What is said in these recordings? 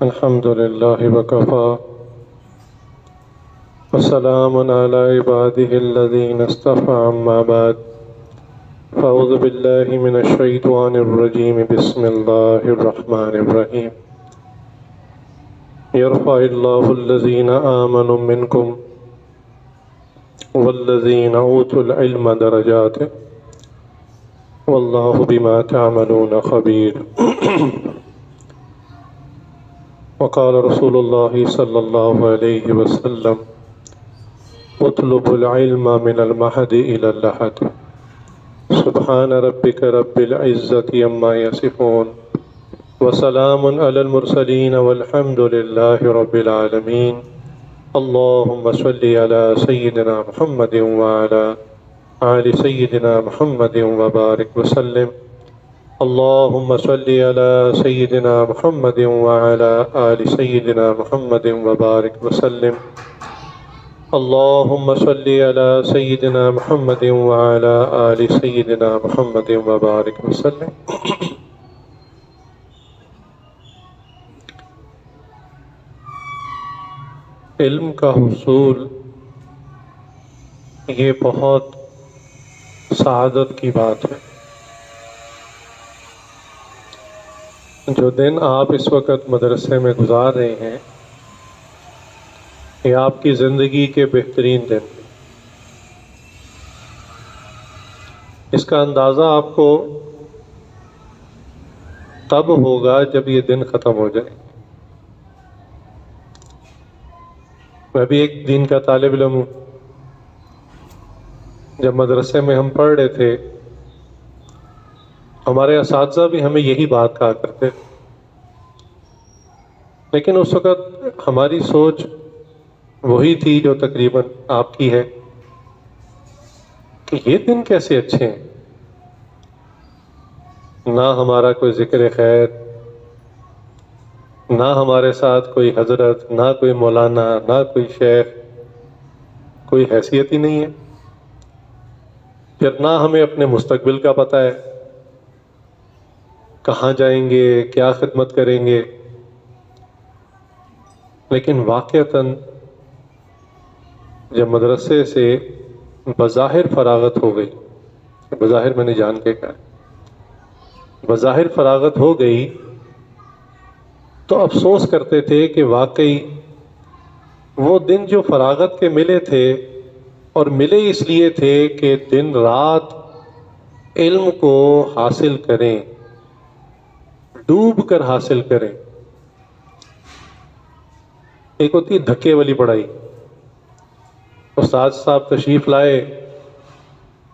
الحمد لله وكفى وسلام على عباده الذين اصطفى أما بعد فأعوذ بالله من الشيطان الرجيم بسم الله الرحمن الرحيم يرفع الله الذين آمنوا منكم والذين أوتوا العلم درجات والله بما تعملون خبير وقال رسول الله صلى الله عليه وسلم اطلب العلم من المهد إلى اللحد سبحان ربك رب العزة عما يصفون وسلام على المرسلين والحمد لله رب العالمين اللهم صل على سيدنا محمد وعلى آل سيدنا محمد وبارك وسلم اللهم صل على سيدنا محمد وعلى آل سيدنا محمد وبارك وسلم اللهم صل على سيدنا محمد وعلى آل سيدنا محمد وبارك وسلم علم کا حصول یہ بہت سعادت کی بات ہے۔ جو دن آپ اس وقت مدرسے میں گزار رہے ہیں یہ آپ کی زندگی کے بہترین دن، اس کا اندازہ آپ کو تب ہوگا جب یہ دن ختم ہو جائے۔ میں بھی ایک دین کا طالب علم ہوں۔ جب مدرسے میں ہم پڑھ رہے تھے ہمارے اساتذہ بھی ہمیں یہی بات کہا کرتے، لیکن اس وقت ہماری سوچ وہی تھی جو تقریباً آپ کی ہے کہ یہ دن کیسے اچھے ہیں۔ نہ ہمارا کوئی ذکر خیر، نہ ہمارے ساتھ کوئی حضرت، نہ کوئی مولانا، نہ کوئی شیخ، کوئی حیثیت ہی نہیں ہے۔ پھر نہ ہمیں اپنے مستقبل کا پتہ ہے، کہاں جائیں گے، کیا خدمت کریں گے۔ لیکن واقعتاً جب مدرسے سے بظاہر فراغت ہو گئی، بظاہر میں نے جان کے کہا، بظاہر فراغت ہو گئی تو افسوس کرتے تھے کہ واقعی وہ دن جو فراغت کے ملے تھے، اور ملے اس لیے تھے کہ دن رات علم کو حاصل کریں، ڈوب کر حاصل کریں۔ ایک ہوتی ہے دھکے والی پڑھائی، استاد صاحب تشریف لائے،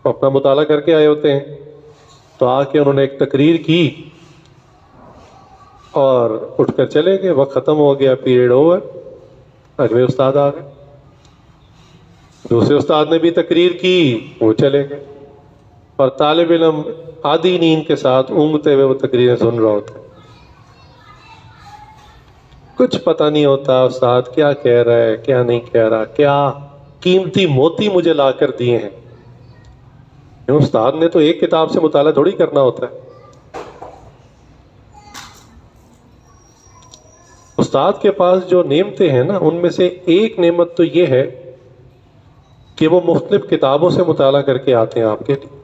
اپنا مطالعہ کر کے آئے ہوتے ہیں، تو آ کے انہوں نے ایک تقریر کی اور اٹھ کر چلے گئے، وقت ختم ہو گیا، پیریڈ اوور، اگلے استاد آ گئے۔ دوسرے استاد نے بھی تقریر کی، وہ چلے گئے، اور طالب علم آدھی نیند کے ساتھ اونگتے ہوئے وہ تقریریں سن رہا ہوتا ہے۔ کچھ پتہ نہیں ہوتا استاد کیا کہہ رہا ہے، کیا نہیں کہہ رہا، کیا قیمتی موتی مجھے لا کر دیے ہیں۔ استاد نے تو ایک کتاب سے مطالعہ تھوڑی کرنا ہوتا ہے۔ استاد کے پاس جو نعمتیں ہیں نا، ان میں سے ایک نعمت تو یہ ہے کہ وہ مختلف کتابوں سے مطالعہ کر کے آتے ہیں آپ کے لیے،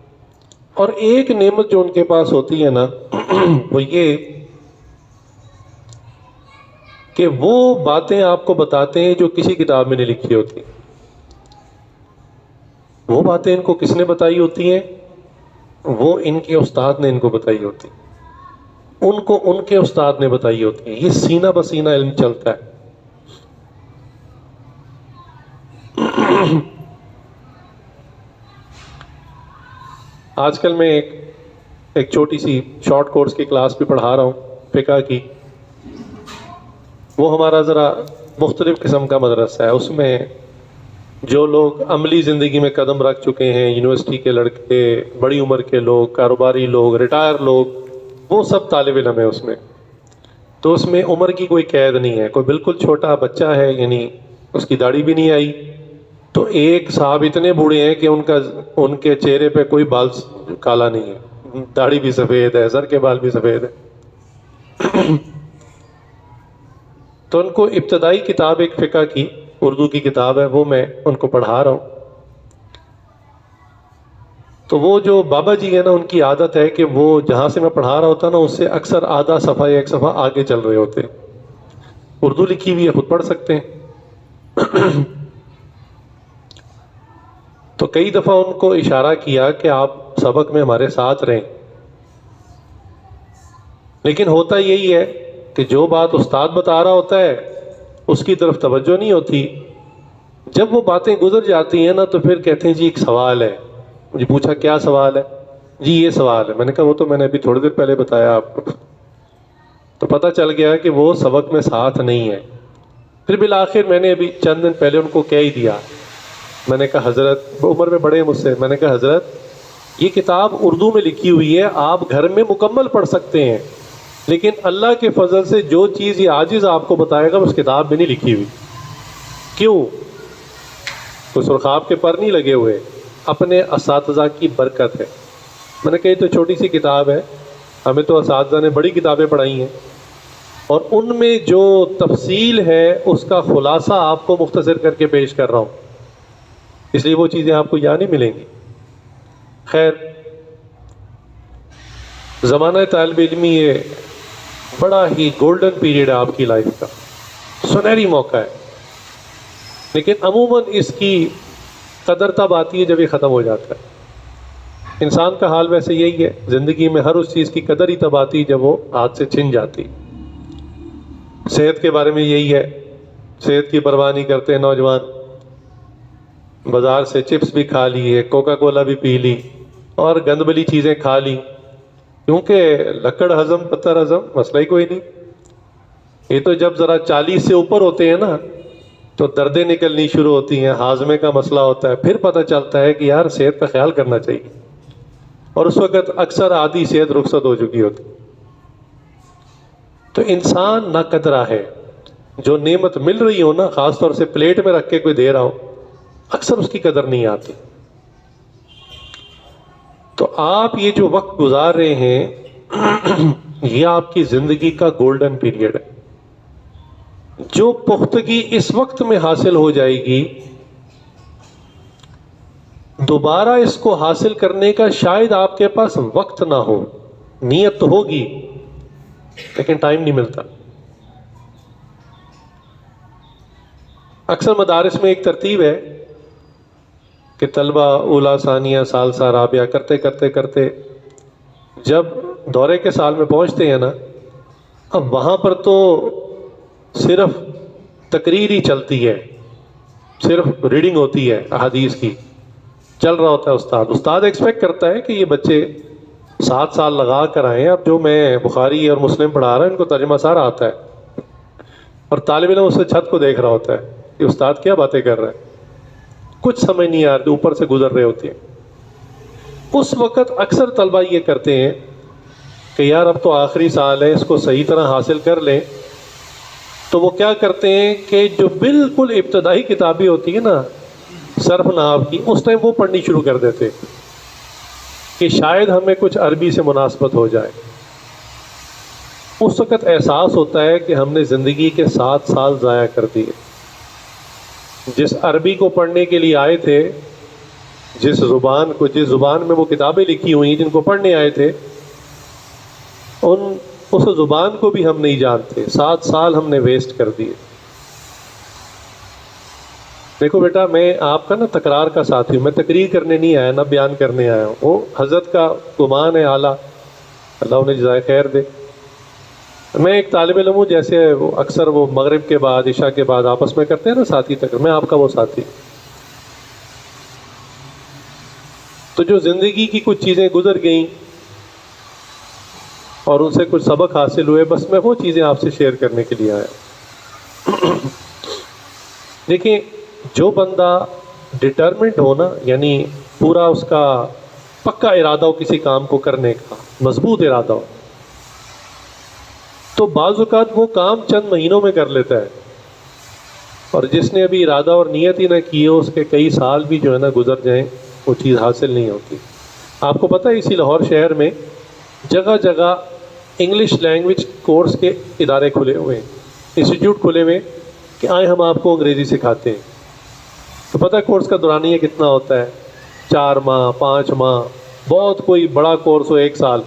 اور ایک نعمت جو ان کے پاس ہوتی ہے نا وہ یہ کہ وہ باتیں آپ کو بتاتے ہیں جو کسی کتاب میں نہیں لکھی ہوتی۔ وہ باتیں ان کو کس نے بتائی ہوتی ہیں؟ وہ ان کے استاد نے ان کو بتائی ہوتی، ان کو ان کے استاد نے بتائی ہوتی ہیں۔ یہ سینہ بسینہ علم چلتا ہے۔ آج کل میں ایک چھوٹی سی شارٹ کورس کی کلاس بھی پڑھا رہا ہوں، فقہ کی۔ وہ ہمارا ذرا مختلف قسم کا مدرسہ ہے، اس میں جو لوگ عملی زندگی میں قدم رکھ چکے ہیں، یونیورسٹی کے لڑکے، بڑی عمر کے لوگ، کاروباری لوگ، ریٹائر لوگ، وہ سب طالب علم ہیں اس میں۔ تو اس میں عمر کی کوئی قید نہیں ہے۔ کوئی بالکل چھوٹا بچہ ہے، یعنی اس کی داڑھی بھی نہیں آئی، تو ایک صاحب اتنے بوڑھے ہیں کہ ان کے چہرے پہ کوئی بال کالا نہیں ہے، داڑھی بھی سفید ہے، سر کے بال بھی سفید ہے۔ تو ان کو ابتدائی کتاب ایک فقہ کی اردو کی کتاب ہے، وہ میں ان کو پڑھا رہا ہوں. تو وہ جو بابا جی ہیں نا، ان کی عادت ہے کہ وہ جہاں سے میں پڑھا رہا ہوتا نا اس سے اکثر آدھا صفحہ یا ایک صفحہ آگے چل رہے ہوتے. اردو لکھی ہوئی ہے، خود پڑھ سکتے ہیں. تو کئی دفعہ ان کو اشارہ کیا کہ آپ سبق میں ہمارے ساتھ رہیں، لیکن ہوتا یہی ہے کہ جو بات استاد بتا رہا ہوتا ہے اس کی طرف توجہ نہیں ہوتی. جب وہ باتیں گزر جاتی ہیں نا تو پھر کہتے ہیں جی ایک سوال ہے. مجھے پوچھا کیا سوال ہے؟ جی یہ سوال ہے. میں نے کہا وہ تو میں نے ابھی تھوڑی دیر پہلے بتایا آپ کو. تو پتہ چل گیا کہ وہ سبق میں ساتھ نہیں ہے. پھر بالآخر میں نے ابھی چند دن پہلے ان کو کہہ ہی دیا. میں نے کہا حضرت، وہ عمر میں بڑے ہیں مجھ سے، میں نے کہا حضرت یہ کتاب اردو میں لکھی ہوئی ہے، آپ گھر میں مکمل پڑھ سکتے ہیں، لیکن اللہ کے فضل سے جو چیز یہ عاجز آپ کو بتائے گا اس کتاب میں نہیں لکھی ہوئی. کیوں؟ تو سرخاب کے پر نہیں لگے ہوئے، اپنے اساتذہ کی برکت ہے. میں نے کہا یہ تو چھوٹی سی کتاب ہے، ہمیں تو اساتذہ نے بڑی کتابیں پڑھائی ہیں، اور ان میں جو تفصیل ہے اس کا خلاصہ آپ کو مختصر کر کے پیش کر رہا ہوں، اس لیے وہ چیزیں آپ کو یاد نہیں ملیں گی. خیر، زمانہ طالب علمی یہ بڑا ہی گولڈن پیریڈ ہے آپ کی لائف کا، سنہری موقع ہے، لیکن عموماً اس کی قدر تب آتی ہے جب یہ ختم ہو جاتا ہے. انسان کا حال ویسے یہی ہے، زندگی میں ہر اس چیز کی قدر ہی تب آتی جب وہ ہاتھ سے چھن جاتی. صحت کے بارے میں یہی ہے، صحت کی پرواہ نہیں کرتے ہیں نوجوان، بازار سے چپس بھی کھا لی ہے، کوکا کولا بھی پی لی اور گند بلی چیزیں کھا لی، کیونکہ لکڑ ہضم پتھر ہضم مسئلہ ہی کوئی نہیں. یہ تو جب ذرا 40 سے اوپر ہوتے ہیں نا تو دردیں نکلنی شروع ہوتی ہیں، ہاضمے کا مسئلہ ہوتا ہے، پھر پتہ چلتا ہے کہ یار صحت کا خیال کرنا چاہیے، اور اس وقت اکثر آدھی صحت رخصت ہو چکی ہوتی. تو انسان ناقدرہ ہے. جو نعمت مل رہی ہو نا، خاص طور سے پلیٹ میں رکھ کے کوئی دے رہا ہو، اکثر اس کی قدر نہیں آتی. تو آپ یہ جو وقت گزار رہے ہیں یہ آپ کی زندگی کا گولڈن پیریڈ ہے. جو پختگی اس وقت میں حاصل ہو جائے گی، دوبارہ اس کو حاصل کرنے کا شاید آپ کے پاس وقت نہ ہو. نیت تو ہوگی لیکن ٹائم نہیں ملتا. اکثر مدارس میں ایک ترتیب ہے کہ طلبہ اولا ثانیہ ثالثہ رابعہ کرتے کرتے کرتے جب دورے کے سال میں پہنچتے ہیں نا، اب وہاں پر تو صرف تقریر ہی چلتی ہے، صرف ریڈنگ ہوتی ہے احادیث کی، چل رہا ہوتا ہے. استاد ایکسپیکٹ کرتا ہے کہ یہ بچے 7 سال لگا کر آئے ہیں. اب جو میں بخاری اور مسلم پڑھا رہا ہوں ان کو ترجمہ سارا آتا ہے، اور طالب علم اس سے چھت کو دیکھ رہا ہوتا ہے کہ استاد کیا باتیں کر رہے ہیں، کچھ سمجھ نہیں آ رہی، اوپر سے گزر رہے ہوتے ہیں. اس وقت اکثر طلبہ یہ کرتے ہیں کہ یار اب تو آخری سال ہے، اس کو صحیح طرح حاصل کر لیں. تو وہ کیا کرتے ہیں کہ جو بالکل ابتدائی کتابیں ہوتی ہیں نا صرف نحو کی، اس ٹائم وہ پڑھنی شروع کر دیتے کہ شاید ہمیں کچھ عربی سے مناسبت ہو جائے. اس وقت احساس ہوتا ہے کہ ہم نے زندگی کے 7 سال ضائع کر دیے. جس عربی کو پڑھنے کے لیے آئے تھے، جس زبان میں وہ کتابیں لکھی ہوئی جن کو پڑھنے آئے تھے، اس زبان کو بھی ہم نہیں جانتے. 7 سال ہم نے ویسٹ کر دیے. دیکھو بیٹا، میں آپ کا نا تکرار کا ساتھی ہوں، میں تقریر کرنے نہیں آیا، نہ بیان کرنے آیا ہوں. وہ حضرت کا گمان ہے اعلیٰ، اللہ انہیں جزائے خیر دے. میں ایک طالب علم ہوں، جیسے وہ اکثر وہ مغرب کے بعد عشاء کے بعد آپس میں کرتے ہیں نا ساتھی تقریر، میں آپ کا وہ ساتھی. تو جو زندگی کی کچھ چیزیں گزر گئیں اور ان سے کچھ سبق حاصل ہوئے، بس میں وہ چیزیں آپ سے شیئر کرنے کے لیے آیا. دیکھیں، جو بندہ ڈٹرمنٹ ہو نا، یعنی پورا اس کا پکا ارادہ ہو کسی کام کو کرنے کا، مضبوط ارادہ ہو، تو بعض اوقات وہ کام چند مہینوں میں کر لیتا ہے. اور جس نے ابھی ارادہ اور نیت ہی نہ کی ہو، اس کے کئی سال بھی جو ہے نا گزر جائیں، وہ چیز حاصل نہیں ہوتی. آپ کو پتہ ہے اسی لاہور شہر میں جگہ جگہ انگلش لینگویج کورس کے ادارے کھلے ہوئے ہیں. انسٹیٹیوٹ کھلے ہوئے کہ آئیں ہم آپ کو انگریزی سکھاتے ہیں. تو پتہ کورس کا دورانیہ کتنا ہوتا ہے؟ 4 ماہ 5 ماہ، بہت کوئی بڑا کورس ہو 1 سال.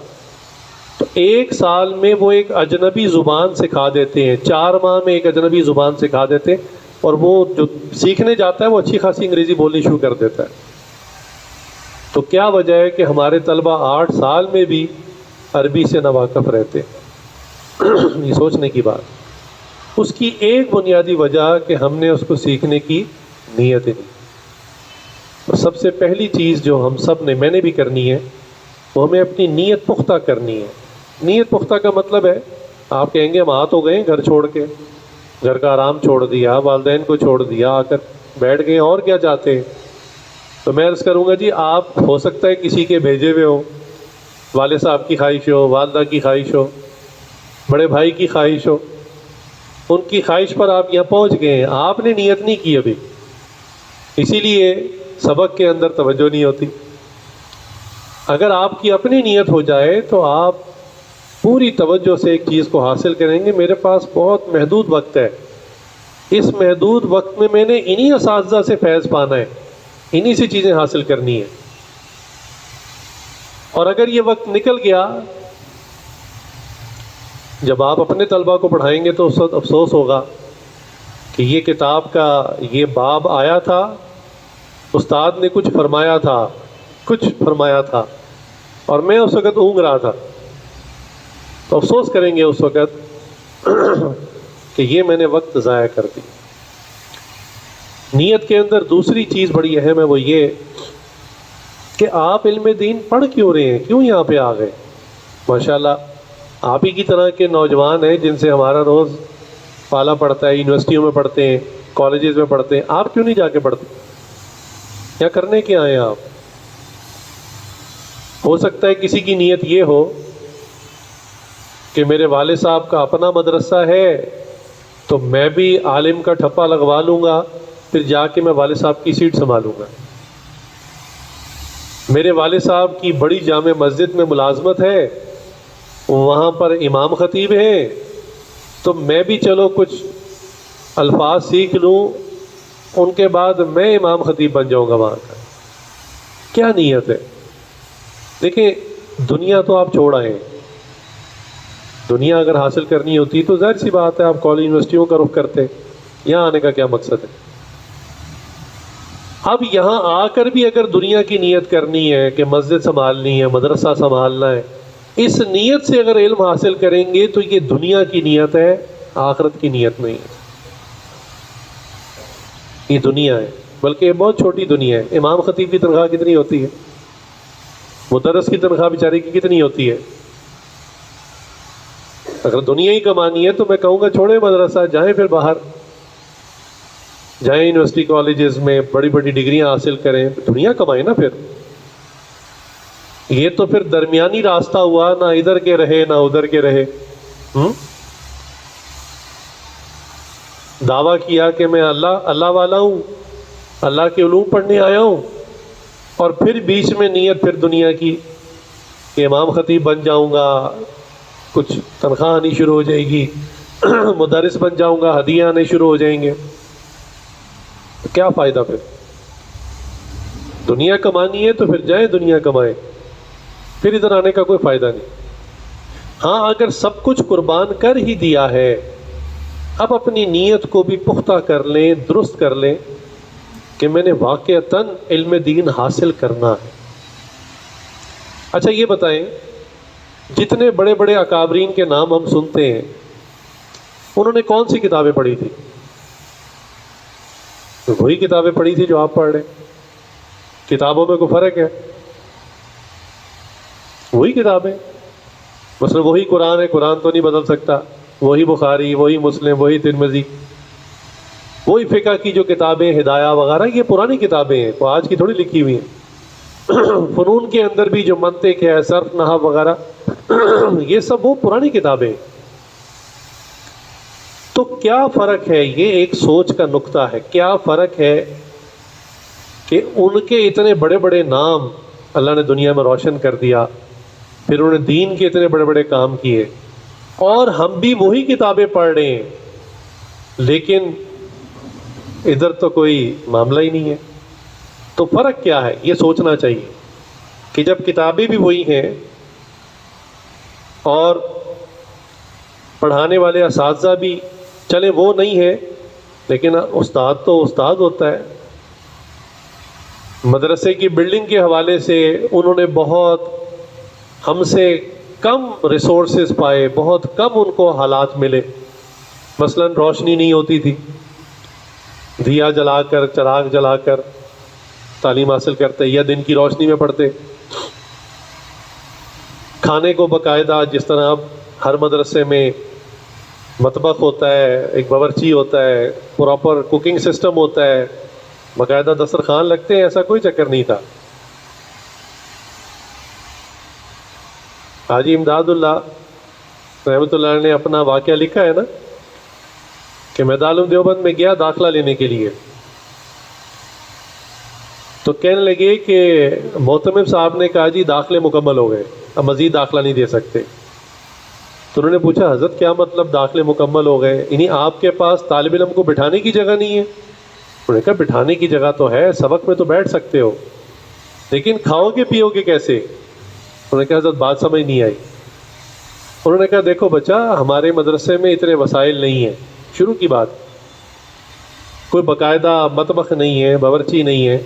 تو 1 سال میں وہ ایک اجنبی زبان سکھا دیتے ہیں، 4 ماہ میں ایک اجنبی زبان سکھا دیتے ہیں، اور وہ جو سیکھنے جاتا ہے وہ اچھی خاصی انگریزی بولنی شروع کر دیتا ہے. تو کیا وجہ ہے کہ ہمارے طلبہ 8 سال میں بھی عربی سے ناواقف رہتے ہیں؟ یہ سوچنے کی بات. اس کی ایک بنیادی وجہ کہ ہم نے اس کو سیکھنے کی نیت ہی نہیں. تو سب سے پہلی چیز جو ہم سب نے، میں نے بھی کرنی ہے، وہ ہمیں اپنی نیت پختہ کرنی ہے. نیت پختہ کا مطلب ہے، آپ کہیں گے ہم آ تو گئے گھر چھوڑ کے، گھر کا آرام چھوڑ دیا، والدین کو چھوڑ دیا، آ کر بیٹھ گئے، اور کیا چاہتے ہیں؟ تو میں عرض کروں گا جی آپ ہو سکتا ہے کسی کے بھیجے ہوئے ہو، والد صاحب کی خواہش ہو، والدہ کی خواہش ہو، بڑے بھائی کی خواہش ہو، ان کی خواہش پر آپ یہاں پہنچ گئے ہیں، آپ نے نیت نہیں کی ابھی، اسی لیے سبق کے اندر توجہ نہیں ہوتی. اگر آپ کی اپنی نیت ہو جائے تو آپ پوری توجہ سے ایک چیز کو حاصل کریں گے. میرے پاس بہت محدود وقت ہے، اس محدود وقت میں نے انہی اساتذہ سے فیض پانا ہے، انہی سے چیزیں حاصل کرنی ہیں. اور اگر یہ وقت نکل گیا، جب آپ اپنے طلبہ کو پڑھائیں گے تو اس وقت افسوس ہوگا کہ یہ کتاب کا یہ باب آیا تھا، استاد نے کچھ فرمایا تھا اور میں اس وقت اونگ رہا تھا. تو افسوس کریں گے اس وقت کہ یہ میں نے وقت ضائع کر دی. نیت کے اندر دوسری چیز بڑی اہم ہے، وہ یہ کہ آپ علم دین پڑھ کیوں رہے ہیں، کیوں یہاں پہ آ گئے؟ ماشاءاللہ آپ ہی کی طرح کے نوجوان ہیں جن سے ہمارا روز پالا پڑتا ہے، یونیورسٹیوں میں پڑھتے ہیں، کالجز میں پڑھتے ہیں. آپ کیوں نہیں جا کے پڑھتے؟ کیا کرنے کے آئے ہیں آپ؟ ہو سکتا ہے کسی کی نیت یہ ہو کہ میرے والد صاحب کا اپنا مدرسہ ہے تو میں بھی عالم کا ٹھپا لگوا لوں گا، پھر جا کے میں والد صاحب کی سیٹ سنبھالوں گا. میرے والد صاحب کی بڑی جامع مسجد میں ملازمت ہے، وہاں پر امام خطیب ہیں، تو میں بھی چلو کچھ الفاظ سیکھ لوں، ان کے بعد میں امام خطیب بن جاؤں گا وہاں کا. کیا نیت ہے؟ دیکھیں دنیا تو آپ چھوڑ آئے ہیں، دنیا اگر حاصل کرنی ہوتی تو ظاہر سی بات ہے آپ کالج یونیورسٹیوں کا رخ کرتے. یہاں آنے کا کیا مقصد ہے؟ اب یہاں آ کر بھی اگر دنیا کی نیت کرنی ہے کہ مسجد سنبھالنی ہے، مدرسہ سنبھالنا ہے، اس نیت سے اگر علم حاصل کریں گے تو یہ دنیا کی نیت ہے، آخرت کی نیت نہیں ہے. یہ دنیا ہے، بلکہ یہ بہت چھوٹی دنیا ہے. امام خطیب کی تنخواہ کتنی ہوتی ہے؟ مدرس کی تنخواہ بیچارے کی کتنی ہوتی ہے؟ اگر دنیا ہی کمانی ہے تو میں کہوں گا چھوڑیں مدرسہ، جائیں پھر باہر، جائیں یونیورسٹی کالجز میں بڑی بڑی ڈگریاں حاصل کریں، دنیا کمائیں نا. پھر یہ تو پھر درمیانی راستہ ہوا، نہ ادھر کے رہے نہ ادھر کے رہے. دعویٰ کیا کہ میں اللہ والا ہوں، اللہ کے علوم پڑھنے آیا ہوں، اور پھر بیچ میں نیت پھر دنیا کی کہ امام خطیب بن جاؤں گا، کچھ تنخواہ آنی شروع ہو جائے گی، مدرس بن جاؤں گا، ہدیے آنے شروع ہو جائیں گے. تو کیا فائدہ؟ پھر دنیا کمانی ہے تو پھر جائیں دنیا کمائیں، پھر ادھر آنے کا کوئی فائدہ نہیں. ہاں اگر سب کچھ قربان کر ہی دیا ہے، اب اپنی نیت کو بھی پختہ کر لیں، درست کر لیں کہ میں نے واقعتاً علم دین حاصل کرنا ہے. اچھا یہ بتائیں، جتنے بڑے بڑے اکابرین کے نام ہم سنتے ہیں، انہوں نے کون سی کتابیں پڑھی تھی؟ وہی کتابیں پڑھی تھی جو آپ پڑھ رہے ہیں. کتابوں میں کوئی فرق ہے؟ وہی کتابیں، مثلا وہی قرآن ہے، قرآن تو نہیں بدل سکتا، وہی بخاری، وہی مسلم، وہی ترمذی، وہی فقہ کی جو کتابیں ہدایہ وغیرہ، یہ پرانی کتابیں ہیں، وہ آج کی تھوڑی لکھی ہوئی ہیں. فنون کے اندر بھی جو منطق ہے، صرف نحو وغیرہ، یہ سب وہ پرانی کتابیں ہیں. تو کیا فرق ہے؟ یہ ایک سوچ کا نقطہ ہے. کیا فرق ہے کہ ان کے اتنے بڑے بڑے نام اللہ نے دنیا میں روشن کر دیا، پھر انہوں نے دین کے اتنے بڑے بڑے کام کیے، اور ہم بھی وہی کتابیں پڑھ رہے ہیں. لیکن ادھر تو کوئی معاملہ ہی نہیں ہے. تو فرق کیا ہے یہ سوچنا چاہیے کہ جب کتابیں بھی وہی ہیں اور پڑھانے والے اساتذہ بھی چلے وہ نہیں ہے، لیکن استاد تو استاد ہوتا ہے. مدرسے کی بلڈنگ کے حوالے سے انہوں نے بہت ہم سے کم ریسورسز پائے، بہت کم ان کو حالات ملے. مثلا روشنی نہیں ہوتی تھی، دیا جلا کر چراغ جلا کر تعلیم حاصل کرتے یا دن کی روشنی میں پڑھتے. کھانے کو باقاعدہ جس طرح اب ہر مدرسے میں مطبخ ہوتا ہے، ایک باورچی ہوتا ہے، پراپر کوکنگ سسٹم ہوتا ہے، باقاعدہ دسترخوان لگتے ہیں، ایسا کوئی چکر نہیں تھا. حاجی امداد اللہ رحمۃ اللہ علیہ نے اپنا واقعہ لکھا ہے نا کہ میں دارالعلوم دیوبند میں گیا داخلہ لینے کے لیے، تو کہنے لگے کہ محتمم صاحب نے کہا جی داخلے مکمل ہو گئے، اب مزید داخلہ نہیں دے سکتے. تو انہوں نے پوچھا حضرت کیا مطلب داخلے مکمل ہو گئے؟ یعنی آپ کے پاس طالب علم کو بٹھانے کی جگہ نہیں ہے؟ انہوں نے کہا بٹھانے کی جگہ تو ہے، سبق میں تو بیٹھ سکتے ہو، لیکن کھاؤ گے پیو گے کیسے؟ انہوں نے کہا حضرت بات سمجھ نہیں آئی. انہوں نے کہا دیکھو بچہ، ہمارے مدرسے میں اتنے وسائل نہیں ہیں. شروع کی بات، کوئی باقاعدہ مطبخ نہیں ہے، باورچی نہیں ہے.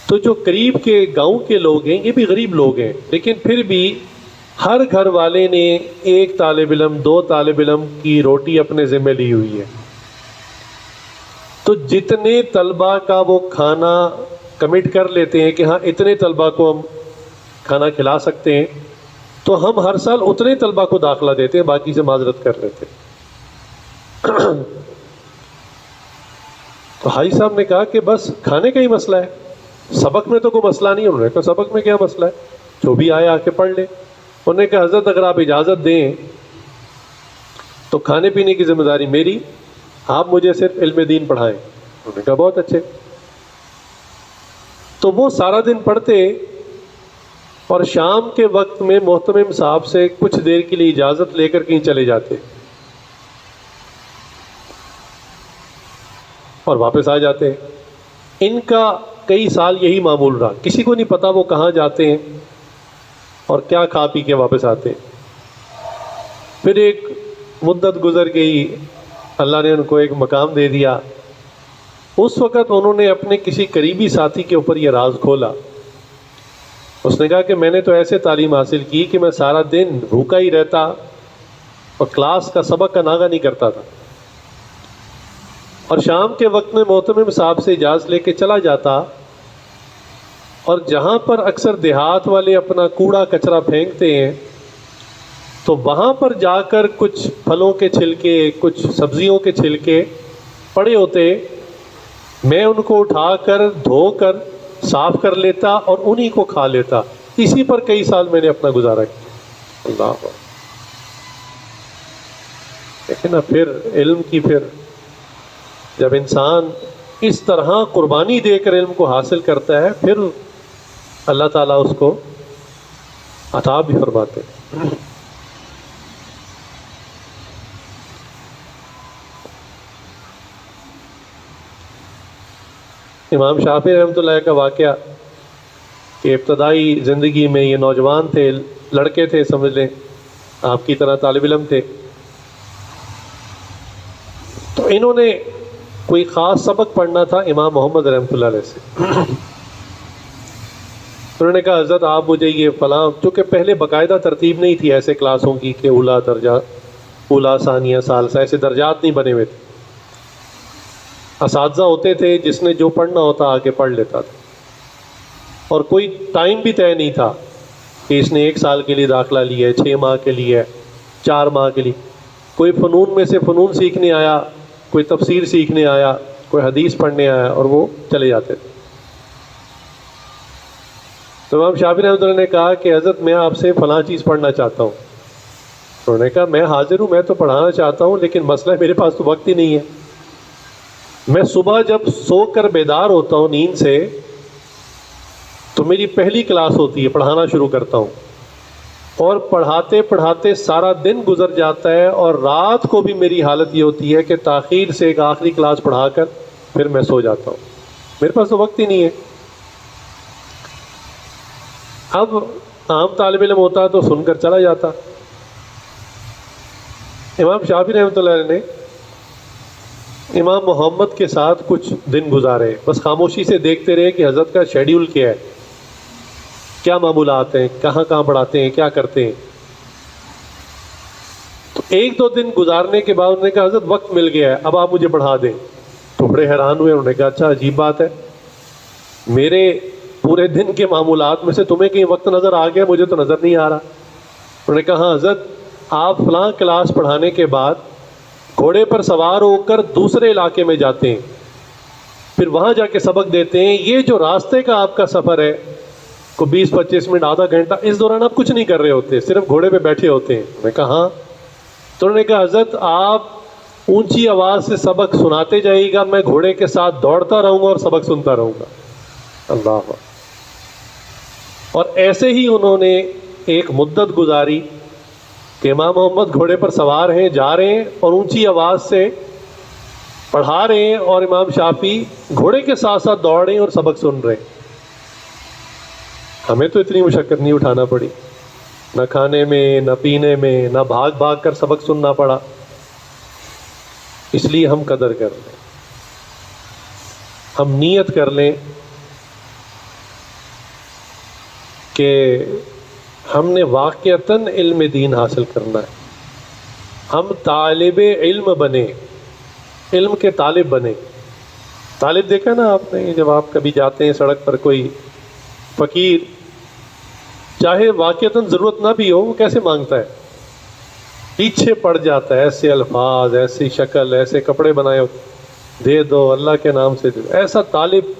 تو جو قریب کے گاؤں کے لوگ ہیں یہ بھی غریب لوگ ہیں، لیکن پھر بھی ہر گھر والے نے ایک طالب علم 2 طالب علم کی روٹی اپنے ذمہ لی ہوئی ہے. تو جتنے طلبہ کا وہ کھانا کمٹ کر لیتے ہیں کہ ہاں اتنے طلبہ کو ہم کھانا کھلا سکتے ہیں، تو ہم ہر سال اتنے طلبہ کو داخلہ دیتے ہیں، باقی سے معذرت کر لیتے ہیں. تو حاجی صاحب نے کہا کہ بس کھانے کا ہی مسئلہ ہے، سبق میں تو کوئی مسئلہ نہیں. انہوں نے کہا سبق میں کیا مسئلہ ہے، جو بھی آئے آ کے پڑھ لے. انہوں نے کہا حضرت اگر آپ اجازت دیں تو کھانے پینے کی ذمہ داری میری، آپ مجھے صرف علم دین پڑھائیں. انہوں نے کہا بہت اچھے. تو وہ سارا دن پڑھتے اور شام کے وقت میں محتمم صاحب سے کچھ دیر کے لیے اجازت لے کر کہیں چلے جاتے اور واپس آ جاتے. ان کا کئی سال یہی معمول رہا، کسی کو نہیں پتا وہ کہاں جاتے ہیں اور کیا کھا پی کے واپس آتے. پھر ایک مدت گزر گئی، اللہ نے ان کو ایک مقام دے دیا. اس وقت انہوں نے اپنے کسی قریبی ساتھی کے اوپر یہ راز کھولا. اس نے کہا کہ میں نے تو ایسے تعلیم حاصل کی کہ میں سارا دن بھوکا ہی رہتا اور کلاس کا سبق کا ناغہ نہیں کرتا تھا، اور شام کے وقت میں محتمم صاحب سے اجازت لے کے چلا جاتا، اور جہاں پر اکثر دیہات والے اپنا کوڑا کچرا پھینکتے ہیں تو وہاں پر جا کر کچھ پھلوں کے چھلکے، کچھ سبزیوں کے چھلکے پڑے ہوتے، میں ان کو اٹھا کر دھو کر صاف کر لیتا اور انہی کو کھا لیتا. اسی پر کئی سال میں نے اپنا گزارا کیا. اللہ، دیکھیں نا، پھر علم کی پھر جب انسان اس طرح قربانی دے کر علم کو حاصل کرتا ہے، پھر اللہ تعالیٰ اس کو عطا بھی فرماتے ہیں. امام شافعی رحمۃ اللہ کا واقعہ کہ ابتدائی زندگی میں یہ نوجوان تھے، لڑکے تھے سمجھ لیں، آپ کی طرح طالب علم تھے. تو انہوں نے کوئی خاص سبق پڑھنا تھا امام محمد رحمۃ اللہ علیہ سے. انہوں نے کہا حضرت آپ مجھے یہ فلاں، چونکہ پہلے باقاعدہ ترتیب نہیں تھی ایسے کلاسوں کی کہ اولا درجہ، اولا ثانیہ ثالثہ، ایسے درجات نہیں بنے ہوئے تھے. اساتذہ ہوتے تھے، جس نے جو پڑھنا ہوتا آ کے پڑھ لیتا تھا، اور کوئی ٹائم بھی طے نہیں تھا کہ اس نے 1 سال کے لیے داخلہ لیا ہے، 6 ماہ کے لیے، 4 ماہ کے لیے. کوئی فنون میں سے فنون سیکھنے آیا، کوئی تفسیر سیکھنے آیا، کوئی حدیث پڑھنے آیا، اور وہ چلے جاتے تھے. تو امام شافعی رحمۃ اللہ نے کہا کہ حضرت میں آپ سے فلاں چیز پڑھنا چاہتا ہوں. انہوں نے کہا میں حاضر ہوں، میں تو پڑھانا چاہتا ہوں، لیکن مسئلہ میرے پاس تو وقت ہی نہیں ہے. میں صبح جب سو کر بیدار ہوتا ہوں نیند سے تو میری پہلی کلاس ہوتی ہے، پڑھانا شروع کرتا ہوں. اور پڑھاتے پڑھاتے سارا دن گزر جاتا ہے، اور رات کو بھی میری حالت یہ ہوتی ہے کہ تاخیر سے ایک آخری کلاس پڑھا کر پھر میں سو جاتا ہوں، میرے پاس تو وقت ہی نہیں ہے۔ اب عام طالب علم ہوتا تو سن کر چلا جاتا۔ امام شافعی رحمۃ اللہ علیہ نے امام محمد کے ساتھ کچھ دن گزارے، بس خاموشی سے دیکھتے رہے کہ حضرت کا شیڈیول کیا ہے، کیا معمولات ہیں، کہاں کہاں پڑھاتے ہیں، کیا کرتے ہیں۔ تو ایک دو دن گزارنے کے بعد انہوں نے کہا حضرت وقت مل گیا ہے، اب آپ مجھے پڑھا دیں۔ تو بڑے حیران ہوئے، انہوں نے کہا اچھا عجیب بات ہے، میرے پورے دن کے معمولات میں سے تمہیں کہیں وقت نظر آ گیا، مجھے تو نظر نہیں آ رہا۔ انہوں نے کہا ہاں حضرت، آپ فلاں کلاس پڑھانے کے بعد گھوڑے پر سوار ہو کر دوسرے علاقے میں جاتے ہیں، پھر وہاں جا کے سبق دیتے ہیں، یہ جو راستے کا آپ کا سفر ہے کو 20-25 منٹ آدھا گھنٹہ، اس دوران آپ کچھ نہیں کر رہے ہوتے، صرف گھوڑے پہ بیٹھے ہوتے ہیں۔ میں نے کہا ہاں۔ تو انہوں نے کہا حضرت آپ اونچی آواز سے سبق سناتے جائیے گا، میں گھوڑے کے ساتھ دوڑتا رہوں گا اور سبق سنتا رہوں گا۔ اللہ۔ اور ایسے ہی انہوں نے ایک مدت گزاری کہ امام محمد گھوڑے پر سوار ہیں، جا رہے ہیں اور اونچی آواز سے پڑھا رہے ہیں، اور امام شافعی گھوڑے کے ساتھ ساتھ دوڑ رہے ہیں اور سبق سن رہے ہیں۔ ہمیں تو اتنی مشقت نہیں اٹھانا پڑی، نہ کھانے میں، نہ پینے میں، نہ بھاگ بھاگ کر سبق سننا پڑا، اس لیے ہم قدر کر لیں، ہم نیت کر لیں کہ ہم نے واقعتاً علم دین حاصل کرنا ہے، ہم طالب علم بنے، علم کے طالب بنے۔ طالب دیکھا نا آپ نے، جب آپ کبھی جاتے ہیں سڑک پر، کوئی فقیر چاہے واقعتاً ضرورت نہ بھی ہو، وہ کیسے مانگتا ہے، پیچھے پڑ جاتا ہے، ایسے الفاظ، ایسی شکل، ایسے کپڑے بنائے ہوتے، دے دو اللہ کے نام سے دے دو، ایسا طالب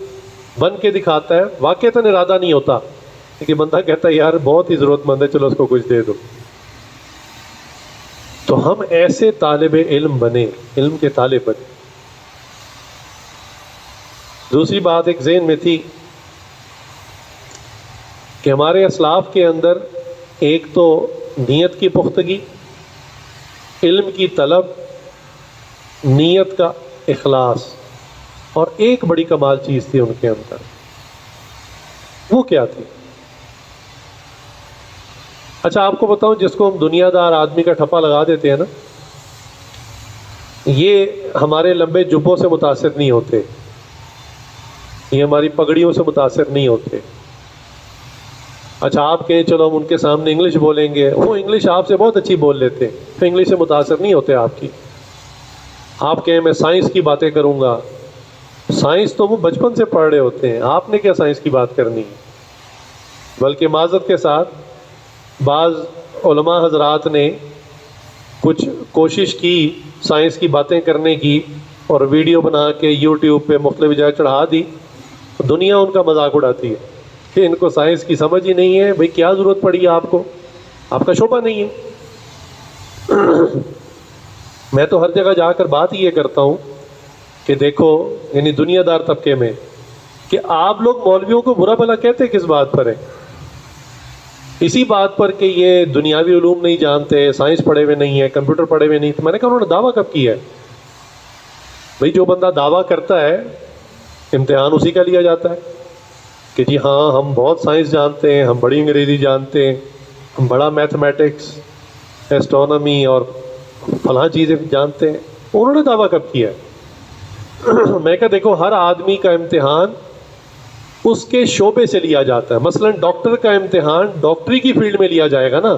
بن کے دکھاتا ہے، واقعتاً ارادہ نہیں ہوتا، کہ بندہ کہتا ہے یار بہت ہی ضرورت مند ہے، چلو اس کو کچھ دے دو۔ تو ہم ایسے طالب علم بنے، علم کے طالب بنے۔ دوسری بات ایک ذہن میں تھی کہ ہمارے اسلاف کے اندر ایک تو نیت کی پختگی، علم کی طلب، نیت کا اخلاص، اور ایک بڑی کمال چیز تھی ان کے اندر، وہ کیا تھی؟ اچھا آپ کو بتاؤں، جس کو ہم دنیا دار آدمی کا ٹھپا لگا دیتے ہیں نا، یہ ہمارے لمبے جبوں سے متاثر نہیں ہوتے، یہ ہماری پگڑیوں سے متاثر نہیں ہوتے۔ اچھا آپ کہیں چلو ہم ان کے سامنے انگلش بولیں گے، وہ انگلش آپ سے بہت اچھی بول لیتے ہیں، پھر انگلش سے متاثر نہیں ہوتے آپ کی۔ آپ کہیں میں سائنس کی باتیں کروں گا، سائنس تو وہ بچپن سے پڑھ رہے ہوتے ہیں، آپ نے کیا سائنس کی بات کرنی ہے؟ بلکہ معذرت کے ساتھ بعض علماء حضرات نے کچھ کوشش کی سائنس کی باتیں کرنے کی، اور ویڈیو بنا کے یوٹیوب پہ مختلف جگہ چڑھا دی، دنیا ان کا مذاق اڑاتی ہے کہ ان کو سائنس کی سمجھ ہی نہیں ہے، بھئی کیا ضرورت پڑی ہے آپ کو، آپ کا شعبہ نہیں ہے۔ میں تو ہر جگہ جا کر بات ہی یہ کرتا ہوں کہ دیکھو، یعنی دنیا دار طبقے میں، کہ آپ لوگ مولویوں کو برا بھلا کہتے کس بات پر ہے؟ اسی بات پر کہ یہ دنیاوی علوم نہیں جانتے، سائنس پڑھے ہوئے نہیں ہیں، کمپیوٹر پڑھے ہوئے نہیں تھے۔ میں نے کہا انہوں نے دعویٰ کب کیا ہے؟ بھئی جو بندہ دعویٰ کرتا ہے امتحان اسی کا لیا جاتا ہے کہ جی ہاں ہم بہت سائنس جانتے ہیں، ہم بڑی انگریزی جانتے ہیں، ہم بڑا میتھمیٹکس، ایسٹرونومی اور فلاں چیزیں جانتے ہیں۔ انہوں نے دعویٰ کب کیا ہے؟ میں کہا دیکھو، ہر آدمی کا امتحان اس کے شعبے سے لیا جاتا ہے۔ مثلا ڈاکٹر کا امتحان ڈاکٹری کی فیلڈ میں لیا جائے گا نا،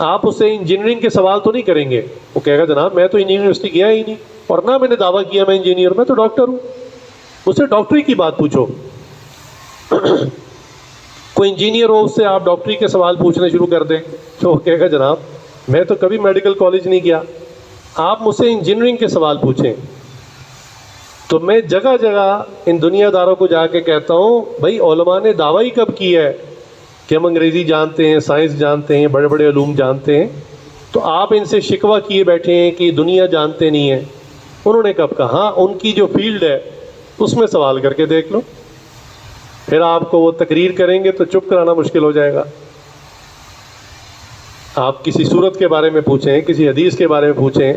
آپ اس سے انجینئرنگ کے سوال تو نہیں کریں گے، وہ کہے گا جناب میں تو انجینئر یونیورسٹی گیا ہی نہیں، اور نہ میں نے دعویٰ کیا میں انجینئر، میں تو ڈاکٹر ہوں، اس سے ڈاکٹری کی بات پوچھو۔ کوئی انجینئر ہو، اس سے آپ ڈاکٹری کے سوال پوچھنے شروع کر دیں تو وہ کہے گا جناب میں تو کبھی میڈیکل کالج نہیں گیا، آپ مجھ سے انجینئرنگ کے سوال پوچھیں۔ تو میں جگہ جگہ ان دنیا داروں کو جا کے کہتا ہوں بھائی علماء نے دعویٰ ہی کب کی ہے کہ ہم انگریزی جانتے ہیں، سائنس جانتے ہیں، بڑے بڑے علوم جانتے ہیں، تو آپ ان سے شکوہ کیے بیٹھے ہیں کہ دنیا جانتے نہیں ہیں۔ انہوں نے کب کہا؟ ہاں ان کی جو فیلڈ ہے اس میں سوال کر کے دیکھ لو، پھر آپ کو وہ تقریر کریں گے تو چپ کرانا مشکل ہو جائے گا۔ آپ کسی صورت کے بارے میں پوچھیں، کسی حدیث کے بارے میں پوچھیں،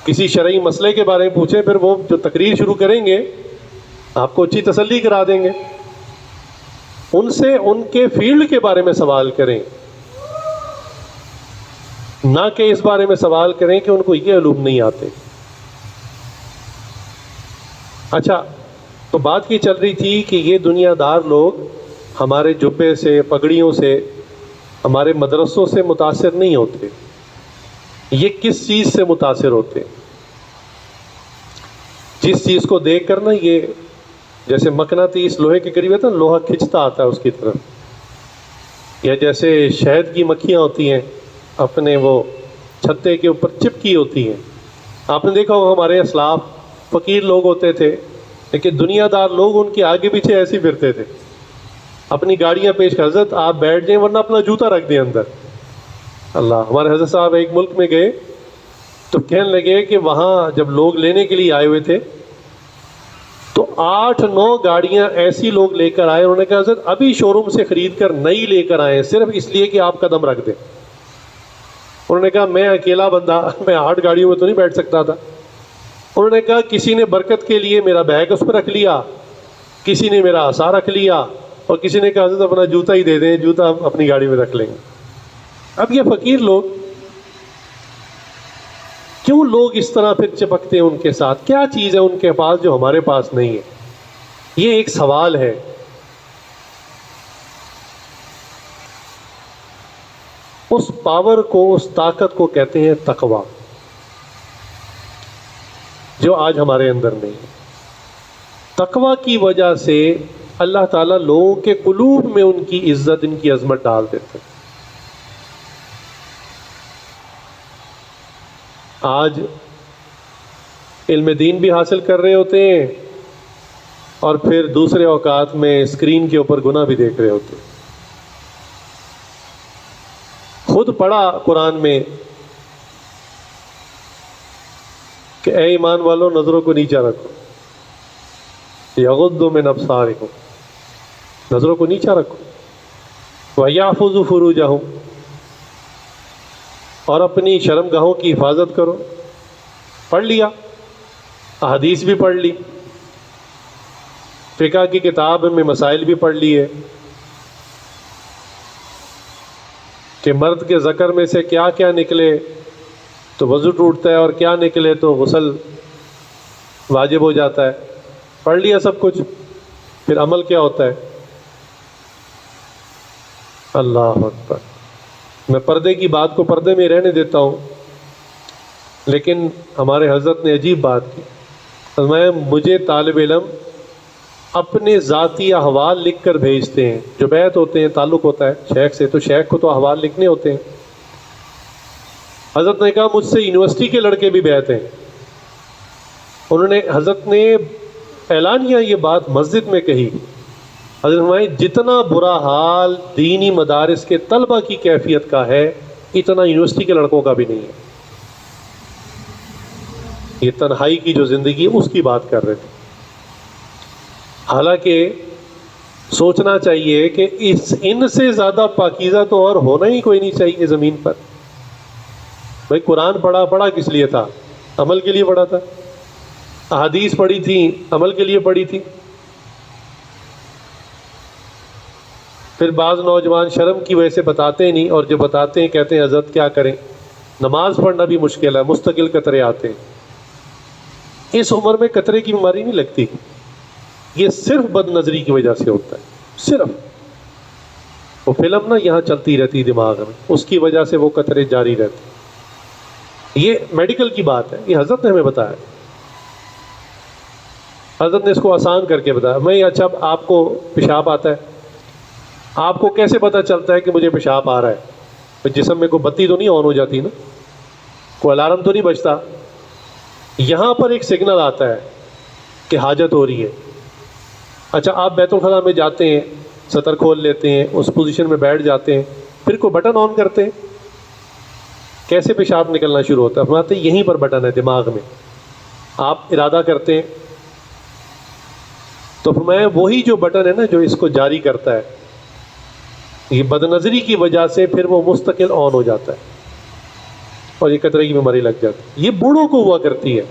کسی شرعی مسئلے کے بارے میں پوچھیں، پھر وہ جو تقریر شروع کریں گے آپ کو اچھی تسلی کرا دیں گے۔ ان سے ان کے فیلڈ کے بارے میں سوال کریں، نہ کہ اس بارے میں سوال کریں کہ ان کو یہ علوم نہیں آتے۔ اچھا، تو بات یہ چل رہی تھی کہ یہ دنیا دار لوگ ہمارے جبے سے، پگڑیوں سے، ہمارے مدرسوں سے متاثر نہیں ہوتے۔ یہ کس چیز سے متاثر ہوتے؟ جس چیز کو دیکھ کر نا، یہ جیسے مقناطیس لوہے کے قریب ہے تو لوہا کھنچتا آتا ہے اس کی طرف، یا جیسے شہد کی مکھیاں ہوتی ہیں اپنے وہ چھتے کے اوپر چپکی ہوتی ہیں۔ آپ نے دیکھا ہوگا ہمارے اسلاف فقیر لوگ ہوتے تھے، لیکن دنیا دار لوگ ان کے آگے پیچھے ایسے ہی پھرتے تھے، اپنی گاڑیاں پیش کر، حضرت آپ بیٹھ جائیں ورنہ اپنا جوتا رکھ دیں اندر۔ اللہ، ہمارے حضرت صاحب ایک ملک میں گئے تو کہنے لگے کہ وہاں جب لوگ لینے کے لیے آئے ہوئے تھے تو 8-9 گاڑیاں ایسی لوگ لے کر آئے، انہوں نے کہا حضرت ابھی شو روم سے خرید کر نئی لے کر آئے صرف اس لیے کہ آپ قدم رکھ دیں۔ انہوں نے کہا میں اکیلا بندہ، میں 8 گاڑیوں میں تو نہیں بیٹھ سکتا تھا۔ انہوں نے کہا کسی نے برکت کے لیے میرا بیگ اس پہ رکھ لیا، کسی نے میرا عصا رکھ لیا، اور کسی نے کہا حضرت اپنا جوتا ہی دے دیں، جوتا ہم اپنی گاڑی میں رکھ لیں گے۔ اب یہ فقیر لوگ کیوں لوگ اس طرح پھر چپکتے ہیں ان کے ساتھ؟ کیا چیز ہے ان کے پاس جو ہمارے پاس نہیں ہے؟ یہ ایک سوال ہے۔ اس پاور کو، اس طاقت کو کہتے ہیں تقویٰ، جو آج ہمارے اندر نہیں ہے۔ تقویٰ کی وجہ سے اللہ تعالیٰ لوگوں کے قلوب میں ان کی عزت، ان کی عظمت ڈال دیتے ہیں۔ آج علم دین بھی حاصل کر رہے ہوتے ہیں اور پھر دوسرے اوقات میں اسکرین کے اوپر گناہ بھی دیکھ رہے ہوتے ہیں۔ خود پڑھا قرآن میں کہ اے ایمان والو نظروں کو نیچا رکھو، یغضوا من ابصارکم، نظروں کو نیچا رکھو، وَيَحْفَظُوا فُرُوجَهُمْ، اور اپنی شرم گاہوں کی حفاظت کرو۔ پڑھ لیا، احادیث بھی پڑھ لی، فقہ کی کتاب میں مسائل بھی پڑھ لیے کہ مرد کے ذکر میں سے کیا کیا نکلے تو وضو ٹوٹتا ہے اور کیا نکلے تو غسل واجب ہو جاتا ہے۔ پڑھ لیا سب کچھ، پھر عمل کیا ہوتا ہے؟ اللہ اکبر۔ میں پردے کی بات کو پردے میں رہنے دیتا ہوں، لیکن ہمارے حضرت نے عجیب بات کی، فرمایا مجھے طالب علم اپنے ذاتی احوال لکھ کر بھیجتے ہیں، جو بیعت ہوتے ہیں، تعلق ہوتا ہے شیخ سے، تو شیخ کو تو احوال لکھنے ہوتے ہیں۔ حضرت نے کہا مجھ سے یونیورسٹی کے لڑکے بھی بیعت ہیں۔ حضرت نے اعلانیہ یہ بات مسجد میں کہی، حضرت فرمائے جتنا برا حال دینی مدارس کے طلبہ کی کیفیت کا ہے، اتنا یونیورسٹی کے لڑکوں کا بھی نہیں ہے۔ یہ تنہائی کی جو زندگی ہے اس کی بات کر رہے تھے۔ حالانکہ سوچنا چاہیے کہ ان سے زیادہ پاکیزہ تو اور ہونا ہی کوئی نہیں چاہیے زمین پر۔ بھائی قرآن پڑھا کس لیے تھا؟ عمل کے لیے پڑھا تھا۔ احادیث پڑھی تھی، عمل کے لیے پڑھی تھی۔ پھر بعض نوجوان شرم کی وجہ سے بتاتے نہیں، اور جو بتاتے ہیں کہتے ہیں حضرت کیا کریں، نماز پڑھنا بھی مشکل ہے، مستقل قطرے آتے ہیں۔ اس عمر میں قطرے کی بیماری نہیں لگتی، یہ صرف بد نظری کی وجہ سے ہوتا ہے۔ صرف وہ فلم نا یہاں چلتی رہتی دماغ میں، اس کی وجہ سے وہ قطرے جاری رہتے۔ یہ میڈیکل کی بات ہے، یہ حضرت نے ہمیں بتایا۔ حضرت نے اس کو آسان کر کے بتایا۔ میں اچھا آپ کو پیشاب آتا ہے، آپ کو کیسے پتہ چلتا ہے کہ مجھے پیشاب آ رہا ہے؟ جسم میں کوئی بتی تو نہیں آن ہو جاتی نا، کوئی الارم تو نہیں بجتا۔ یہاں پر ایک سگنل آتا ہے کہ حاجت ہو رہی ہے۔ اچھا آپ بیت الخلاء میں جاتے ہیں، سطر کھول لیتے ہیں، اس پوزیشن میں بیٹھ جاتے ہیں، پھر کوئی بٹن آن کرتے ہیں، کیسے پیشاب نکلنا شروع ہوتا ہے؟ فرماتے ہیں یہیں پر بٹن ہے دماغ میں، آپ ارادہ کرتے ہیں تو فرمایا وہی جو بٹن ہے نا جو اس کو جاری کرتا ہے، یہ بد نظری کی وجہ سے پھر وہ مستقل آن ہو جاتا ہے اور یہ قطرے کی بیماری لگ جاتی ہے. یہ بوڑھوں کو ہوا کرتی ہے.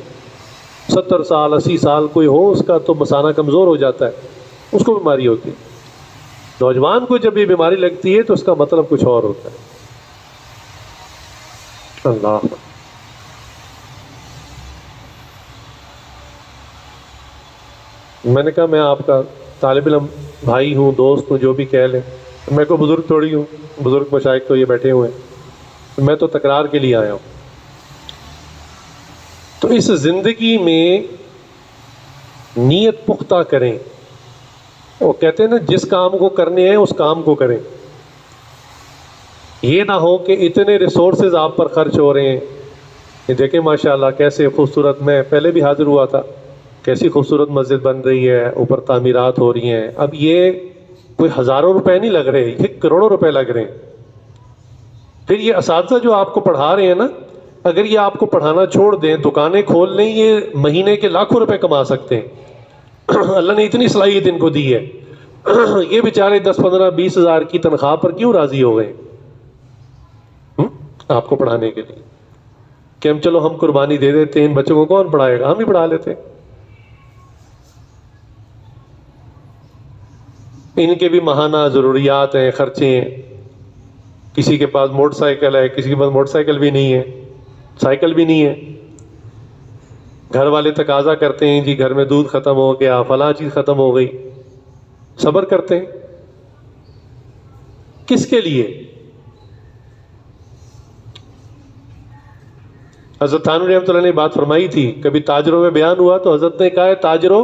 70 سال 80 سال کوئی ہو اس کا تو مثانہ کمزور ہو جاتا ہے, اس کو بیماری ہوتی ہے. نوجوان کو جب یہ بیماری لگتی ہے تو اس کا مطلب کچھ اور ہوتا ہے. اللہ, میں نے کہا میں آپ کا طالب علم بھائی ہوں, دوست ہوں, جو بھی کہہ لیں, میں کوئی بزرگ تھوڑی ہوں. بزرگ مشائخ تو یہ بیٹھے ہوئے ہیں, میں تو تکرار کے لیے آیا ہوں. تو اس زندگی میں نیت پختہ کریں. وہ کہتے ہیں نا, جس کام کو کرنے ہیں اس کام کو کریں. یہ نہ ہو کہ اتنے ریسورسز آپ پر خرچ ہو رہے ہیں. یہ دیکھیں ماشاءاللہ کیسے خوبصورت, میں پہلے بھی حاضر ہوا تھا, کیسی خوبصورت مسجد بن رہی ہے, اوپر تعمیرات ہو رہی ہیں. اب یہ کوئی ہزاروں روپے نہیں لگ رہے, یہ کروڑوں روپے لگ رہے ہیں. پھر یہ اساتذہ جو آپ کو پڑھا رہے ہیں نا, اگر یہ آپ کو پڑھانا چھوڑ دیں, دکانیں کھول لیں, یہ مہینے کے لاکھوں روپے کما سکتے ہیں. اللہ نے اتنی صلاحیت ان کو دی ہے. یہ بیچارے 10-15-20 ہزار کی تنخواہ پر کیوں راضی ہو گئے آپ کو پڑھانے کے لیے؟ کہ چلو ہم قربانی دے دیتے ہیں, ان بچوں کو کون پڑھائے گا, ہم ہی پڑھا لیتے. ان کے بھی ماہانہ ضروریات ہیں, خرچے ہیں. کسی کے پاس موٹر سائیکل ہے, کسی کے پاس موٹر سائیکل بھی نہیں ہے, سائیکل بھی نہیں ہے. گھر والے تقاضا کرتے ہیں, جی گھر میں دودھ ختم ہو گیا, فلاں چیز ختم ہو گئی. صبر کرتے ہیں. کس کے لیے؟ حضرت تھانوی رحمۃ اللہ نے بات فرمائی تھی, کبھی تاجروں میں بیان ہوا تو حضرت نے کہا ہے, تاجروں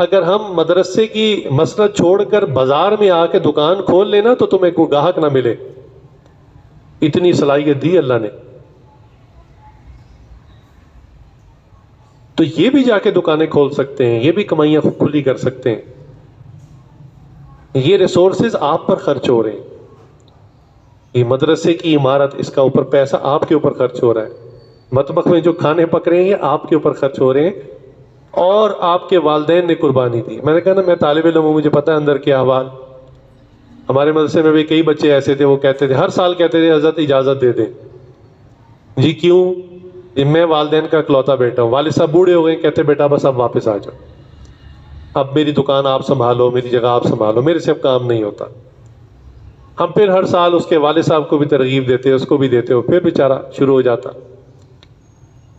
اگر ہم مدرسے کی مسند چھوڑ کر بازار میں آ کے دکان کھول لینا تو تمہیں کوئی گاہک نہ ملے. اتنی صلاحیت دی اللہ نے. تو یہ بھی جا کے دکانیں کھول سکتے ہیں, یہ بھی کمائیاں کھلی کر سکتے ہیں. یہ ریسورسز آپ پر خرچ ہو رہے ہیں. یہ مدرسے کی عمارت, اس کا اوپر پیسہ آپ کے اوپر خرچ ہو رہا ہے. مطبخ میں جو کھانے پک رہے ہیں یہ آپ کے اوپر خرچ ہو رہے ہیں, اور آپ کے والدین نے قربانی دی. میں نے کہا نا, میں طالب علم ہوں, مجھے پتہ ہے اندر کے احوال. ہمارے مدرسے میں بھی کئی بچے ایسے تھے, وہ کہتے تھے, ہر سال کہتے تھے حضرت اجازت دے دیں. جی کیوں؟ جی میں والدین کا اکلوتا بیٹا ہوں, والد صاحب بوڑھے ہو گئے, کہتے بیٹا بس اب واپس آ جاؤ, اب میری دکان آپ سنبھالو, میری جگہ آپ سنبھالو, میرے سے اب کام نہیں ہوتا. ہم پھر ہر سال اس کے والد صاحب کو بھی ترغیب دیتے, اس کو بھی دیتے ہو, پھر بیچارہ شروع ہو جاتا.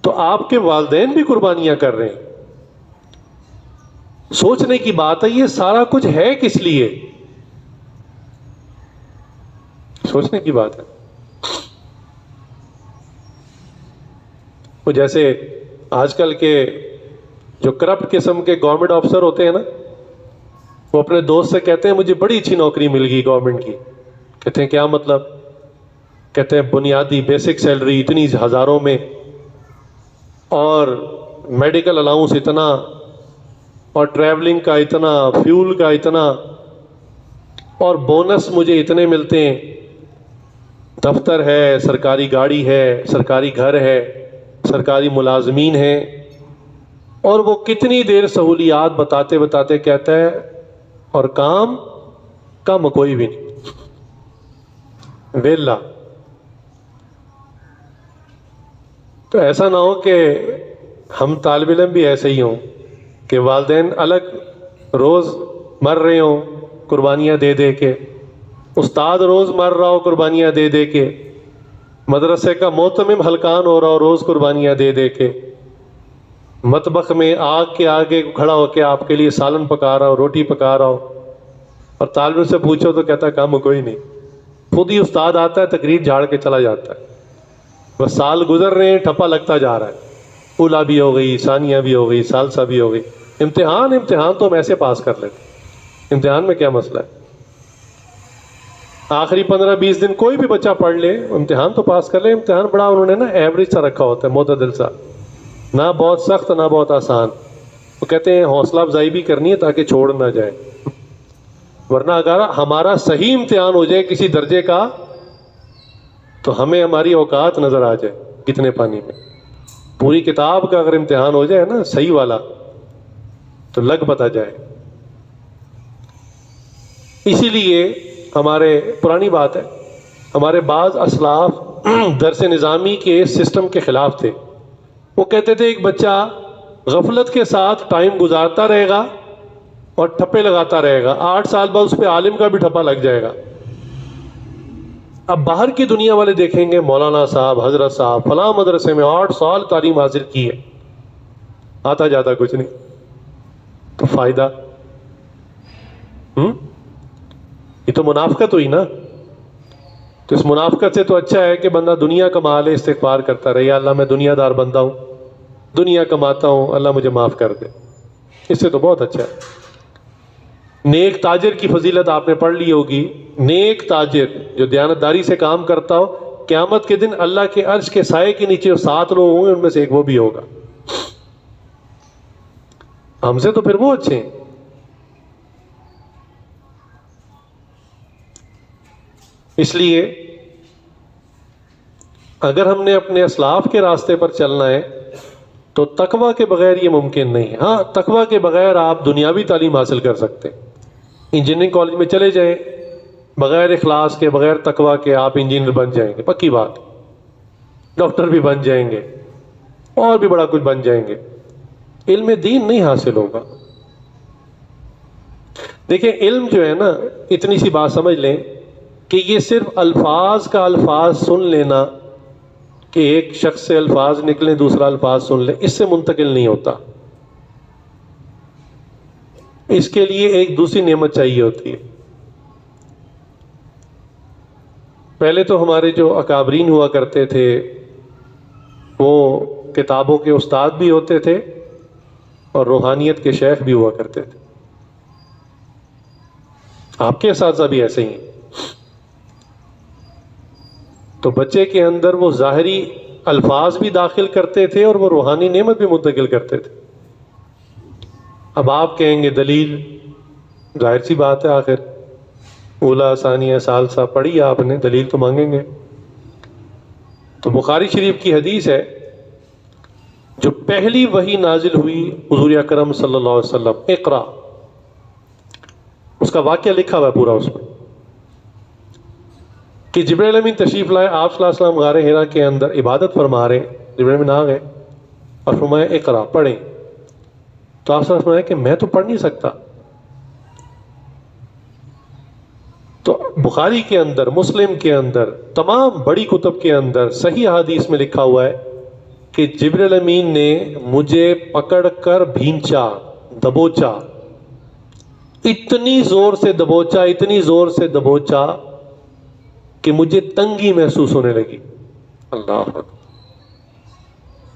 تو آپ کے والدین بھی قربانیاں کر رہے ہیں. سوچنے کی بات ہے, یہ سارا کچھ ہے کس لیے؟ سوچنے کی بات ہے. وہ جیسے آج کل کے جو کرپٹ قسم کے گورنمنٹ افسر ہوتے ہیں نا, وہ اپنے دوست سے کہتے ہیں مجھے بڑی اچھی نوکری مل گئی گورنمنٹ کی. کہتے ہیں کیا مطلب؟ کہتے ہیں بنیادی بیسک سیلری اتنی ہزاروں میں, اور میڈیکل الاؤنس اتنا, اور ٹریولنگ کا اتنا, فیول کا اتنا, اور بونس مجھے اتنے ملتے ہیں. دفتر ہے, سرکاری گاڑی ہے, سرکاری گھر ہے, سرکاری ملازمین ہیں. اور وہ کتنی دیر سہولیات بتاتے بتاتے کہتا ہے, اور کام کم کوئی بھی نہیں, ویلا. تو ایسا نہ ہو کہ ہم طالب علم بھی ایسے ہی ہوں کہ والدین الگ روز مر رہے ہوں قربانیاں دے دے کے, استاد روز مر رہا ہو قربانیاں دے دے کے, مدرسے کا محتمم ہلکان ہو رہا ہو روز قربانیاں دے دے کے, مطبخ میں آگ کے آگے کھڑا ہو کے آپ کے لیے سالن پکا رہا ہو, روٹی پکا رہا ہو, اور طالب علم سے پوچھو تو کہتا ہے کام کوئی نہیں. خود ہی استاد آتا ہے, تقریر جھاڑ کے چلا جاتا ہے. بس سال گزر رہے ہیں, ٹھپا لگتا جا رہا ہے. اولا بھی ہو گئی, ثانیہ بھی ہو گئی, ثالثہ بھی ہو گئی. امتحان تو ہم ایسے پاس کر لیتے, امتحان میں کیا مسئلہ ہے؟ آخری 15-20 دن کوئی بھی بچہ پڑھ لے, امتحان تو پاس کر لے. امتحان بڑا انہوں نے نا ایوریج سا رکھا ہوتا ہے, معتدل سا, نہ بہت سخت نہ بہت آسان. وہ کہتے ہیں حوصلہ افزائی بھی کرنی ہے تاکہ چھوڑ نہ جائے, ورنہ اگر ہمارا صحیح امتحان ہو جائے کسی درجے کا تو ہمیں ہماری اوقات نظر آ جائے کتنے پانی میں. پوری کتاب کا اگر امتحان ہو جائے نا صحیح والا تو لگ پتہ جائے. اسی لیے ہمارے پرانی بات ہے، ہمارے بعض اسلاف درس نظامی کے سسٹم کے خلاف تھے. وہ کہتے تھے ایک بچہ غفلت کے ساتھ ٹائم گزارتا رہے گا اور ٹھپے لگاتا رہے گا، 8 سال بعد اس پہ عالم کا بھی ٹھپا لگ جائے گا. اب باہر کی دنیا والے دیکھیں گے مولانا صاحب، حضرت صاحب فلاں مدرسے میں 8 سال تعلیم حاصل کی ہے، آتا جاتا کچھ نہیں، تو فائدہ؟ یہ تو منافقت ہوئی نا. تو اس منافقت سے تو اچھا ہے کہ بندہ دنیا کما لے، استغفار کرتا رہے، یا اللہ میں دنیا دار بندہ ہوں، دنیا کماتا ہوں، اللہ مجھے معاف کر دے. اس سے تو بہت اچھا ہے. نیک تاجر کی فضیلت آپ نے پڑھ لی ہوگی. نیک تاجر جو دیانتداری سے کام کرتا ہو، قیامت کے دن اللہ کے عرش کے سائے کے نیچے 7 لوگ ہوں گے، ان میں سے ایک وہ بھی ہوگا. ہم سے تو پھر وہ اچھے ہیں. اس لیے اگر ہم نے اپنے اسلاف کے راستے پر چلنا ہے تو تقوی کے بغیر یہ ممکن نہیں. ہاں، تقوی کے بغیر آپ دنیاوی تعلیم حاصل کر سکتے ہیں. انجینئرنگ کالج میں چلے جائیں، بغیر اخلاص کے، بغیر تقوی کے آپ انجینئر بن جائیں گے، پکی بات. ڈاکٹر بھی بن جائیں گے اور بھی بڑا کچھ بن جائیں گے، علم دین نہیں حاصل ہوگا. دیکھیں علم جو ہے نا، اتنی سی بات سمجھ لیں کہ یہ صرف الفاظ کا الفاظ سن لینا، کہ ایک شخص سے الفاظ نکلیں دوسرا الفاظ سن لے، اس سے منتقل نہیں ہوتا. اس کے لیے ایک دوسری نعمت چاہیے ہوتی ہے. پہلے تو ہمارے جو اکابرین ہوا کرتے تھے وہ کتابوں کے استاد بھی ہوتے تھے اور روحانیت کے شیخ بھی ہوا کرتے تھے. آپ کے اساتذہ بھی ایسے ہی ہیں. تو بچے کے اندر وہ ظاہری الفاظ بھی داخل کرتے تھے اور وہ روحانی نعمت بھی منتقل کرتے تھے. اب آپ کہیں گے دلیل، ظاہر سی بات ہے، آخر اولا ثانیہ ثالثہ پڑھی آپ نے، دلیل تو مانگیں گے. تو بخاری شریف کی حدیث ہے، جو پہلی وحی نازل ہوئی حضور اکرم صلی اللہ علیہ وسلم، اقرا، اس کا واقعہ لکھا ہوا ہے پورا اس میں، کہ جبرائیل امین تشریف لائے، آپ صلی اللہ علیہ وسلم غار حرا کے اندر عبادت فرما رہے ہیں. جبرائیل امین آ گئے اور فرمایا اقرا، پڑھیں. تو آپ صلی اللہ علیہ وسلم فرمایا کہ میں تو پڑھ نہیں سکتا. تو بخاری کے اندر، مسلم کے اندر، تمام بڑی کتب کے اندر صحیح حدیث میں لکھا ہوا ہے کہ جبرائیل امین نے مجھے پکڑ کر بھینچا، دبوچا، اتنی زور سے دبوچا، اتنی زور سے دبوچا کہ مجھے تنگی محسوس ہونے لگی. اللہ اکبر.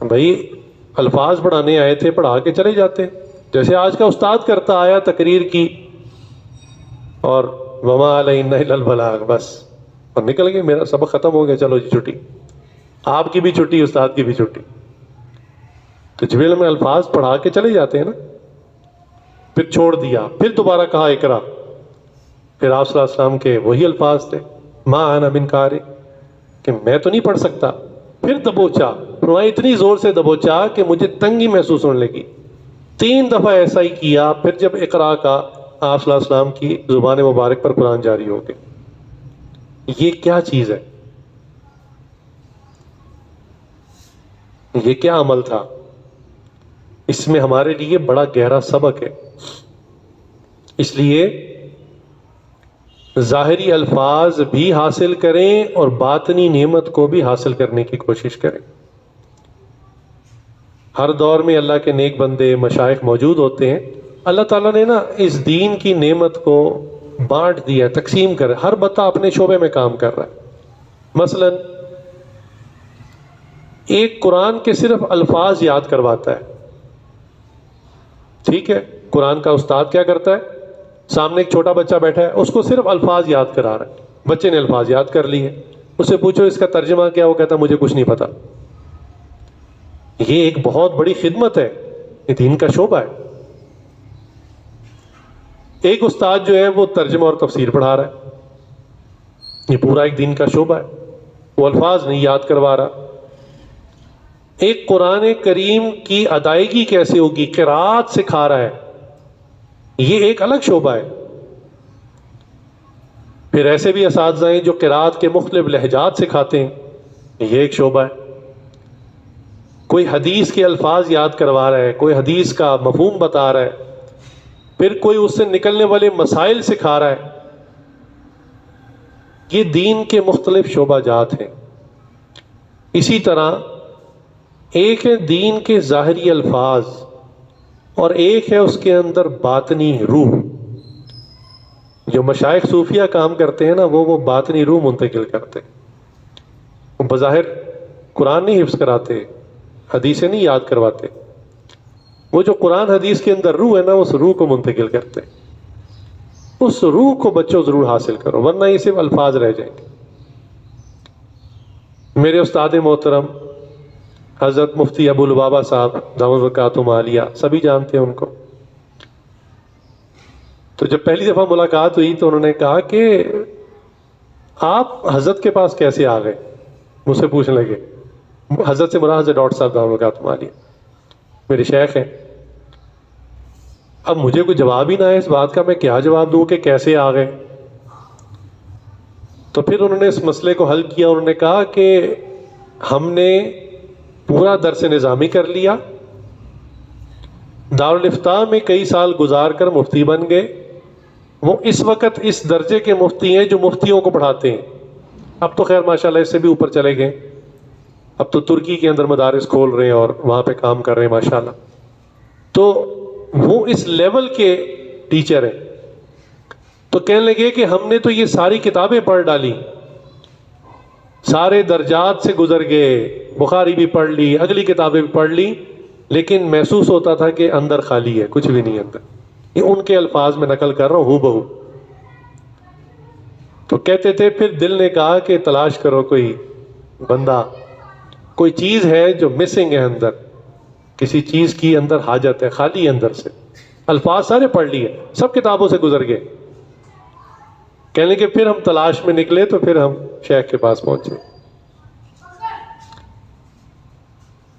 بھائی الفاظ پڑھانے آئے تھے، پڑھا کے چلے جاتے، جیسے آج کا استاد کرتا آیا تقریر کی اور وما علینا الا البلاغ، بس، اور نکل گئے، میرا سبق ختم ہو گیا، چلو جی چھٹی. آپ کی بھی چھٹی، استاد کی بھی چھٹی. تو جبریل میں الفاظ پڑھا کے چلے جاتے ہیں نا. پھر چھوڑ دیا، پھر دوبارہ کہا اقرا، پھر آپ صلی اللہ علیہ وسلم کے وہی الفاظ تھے، ما انا من قاری، کہ میں تو نہیں پڑھ سکتا. پھر دبوچا، فرمایا اتنی زور سے دبوچا کہ مجھے تنگی محسوس ہونے لگی. 3 دفعہ ایسا ہی کیا. پھر جب اقرا کا، آپ صلی اللہ علیہ وسلم کی زبان مبارک پر قرآن جاری ہو گیا. یہ کیا چیز ہے؟ یہ کیا عمل تھا؟ اس میں ہمارے لیے بڑا گہرا سبق ہے. اس لیے ظاہری الفاظ بھی حاصل کریں اور باطنی نعمت کو بھی حاصل کرنے کی کوشش کریں. ہر دور میں اللہ کے نیک بندے، مشائخ موجود ہوتے ہیں. اللہ تعالیٰ نے نا اس دین کی نعمت کو بانٹ دیا، تقسیم کر، ہر بندہ اپنے شعبے میں کام کر رہا ہے. مثلا ایک قرآن کے صرف الفاظ یاد کرواتا ہے، ٹھیک ہے. قرآن کا استاد کیا کرتا ہے؟ سامنے ایک چھوٹا بچہ بیٹھا ہے، اس کو صرف الفاظ یاد کرا رہا ہے. بچے نے الفاظ یاد کر لیے، اس سے پوچھو اس کا ترجمہ کیا، وہ کہتا ہے مجھے کچھ نہیں پتا. یہ ایک بہت بڑی خدمت ہے، یہ دین کا شعبہ ہے. ایک استاد جو ہے وہ ترجمہ اور تفسیر پڑھا رہا ہے، یہ پورا ایک دین کا شعبہ ہے، وہ الفاظ نہیں یاد کروا رہا. ایک قرآن کریم کی ادائیگی کیسے ہوگی، قرات سکھا رہا ہے، یہ ایک الگ شعبہ ہے. پھر ایسے بھی اساتذہ ہیں جو قرات کے مختلف لہجات سکھاتے ہیں، یہ ایک شعبہ ہے۔ کوئی حدیث کے الفاظ یاد کروا رہا ہے، کوئی حدیث کا مفہوم بتا رہا ہے، پھر کوئی اس سے نکلنے والے مسائل سکھا رہا ہے۔ یہ دین کے مختلف شعبہ جات ہیں۔ اسی طرح ایک ہے دین کے ظاہری الفاظ اور ایک ہے اس کے اندر باطنی روح۔ جو مشائخ صوفیہ کام کرتے ہیں نا، وہ باطنی روح منتقل کرتے ہیں۔ وہ بظاہر قرآن نہیں حفظ کراتے، حدیثیں نہیں یاد کرواتے، وہ جو قرآن حدیث کے اندر روح ہے نا، اس روح کو منتقل کرتے ہیں۔ اس روح کو بچوں ضرور حاصل کرو، ورنہ یہ صرف الفاظ رہ جائیں گے۔ میرے استاد محترم حضرت مفتی ابو لبابہ صاحب دامت برکاتہم عالیہ، سبھی جانتے ہیں ان کو۔ تو جب پہلی دفعہ ملاقات ہوئی تو انہوں نے کہا کہ آپ حضرت کے پاس کیسے آ گئے؟ مجھ سے پوچھنے لگے۔ حضرت سے مراد حضرت ڈاکٹر صاحب دامت برکاتہم عالیہ میرے شیخ ہیں۔ اب مجھے کوئی جواب ہی نہ ہے اس بات کا، میں کیا جواب دوں کہ کیسے آ گئے؟ تو پھر انہوں نے اس مسئلے کو حل کیا۔ انہوں نے کہا کہ ہم نے پورا درس نظامی کر لیا، دارالافتاء میں کئی سال گزار کر مفتی بن گئے۔ وہ اس وقت اس درجے کے مفتی ہیں جو مفتیوں کو پڑھاتے ہیں۔ اب تو خیر ماشاءاللہ اس سے بھی اوپر چلے گئے، اب تو ترکی کے اندر مدارس کھول رہے ہیں اور وہاں پہ کام کر رہے ہیں ماشاءاللہ۔ تو وہ اس لیول کے ٹیچر ہیں۔ تو کہنے لگے کہ ہم نے تو یہ ساری کتابیں پڑھ ڈالی، سارے درجات سے گزر گئے، بخاری بھی پڑھ لی، اگلی کتابیں بھی پڑھ لی، لیکن محسوس ہوتا تھا کہ اندر خالی ہے، کچھ بھی نہیں اندر۔ یہ ان کے الفاظ میں نقل کر رہا ہوں ہو بہو۔ تو کہتے تھے پھر دل نے کہا کہ تلاش کرو کوئی بندہ، کوئی چیز ہے جو مسنگ ہے اندر، کسی چیز کی اندر حاجت ہے، خالی ہے اندر سے۔ الفاظ سارے پڑھ لیے، سب کتابوں سے گزر گئے۔ کہنے لگے پھر ہم تلاش میں نکلے تو پھر ہم شیخ کے پاس پہنچے۔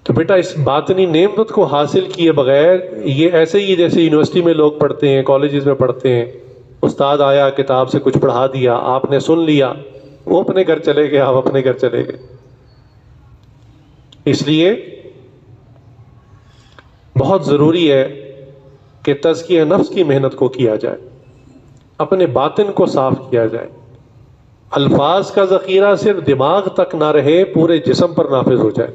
تو بیٹا اس باطنی نعمت کو حاصل کیے بغیر، یہ ایسے ہی جیسے یونیورسٹی میں لوگ پڑھتے ہیں، کالجز میں پڑھتے ہیں، استاد آیا کتاب سے کچھ پڑھا دیا، آپ نے سن لیا، وہ اپنے گھر چلے گئے، آپ اپنے گھر چلے گئے۔ اس لیے بہت ضروری ہے کہ تزکیہ نفس کی محنت کو کیا جائے، اپنے باطن کو صاف کیا جائے، الفاظ کا ذخیرہ صرف دماغ تک نہ رہے، پورے جسم پر نافذ ہو جائے۔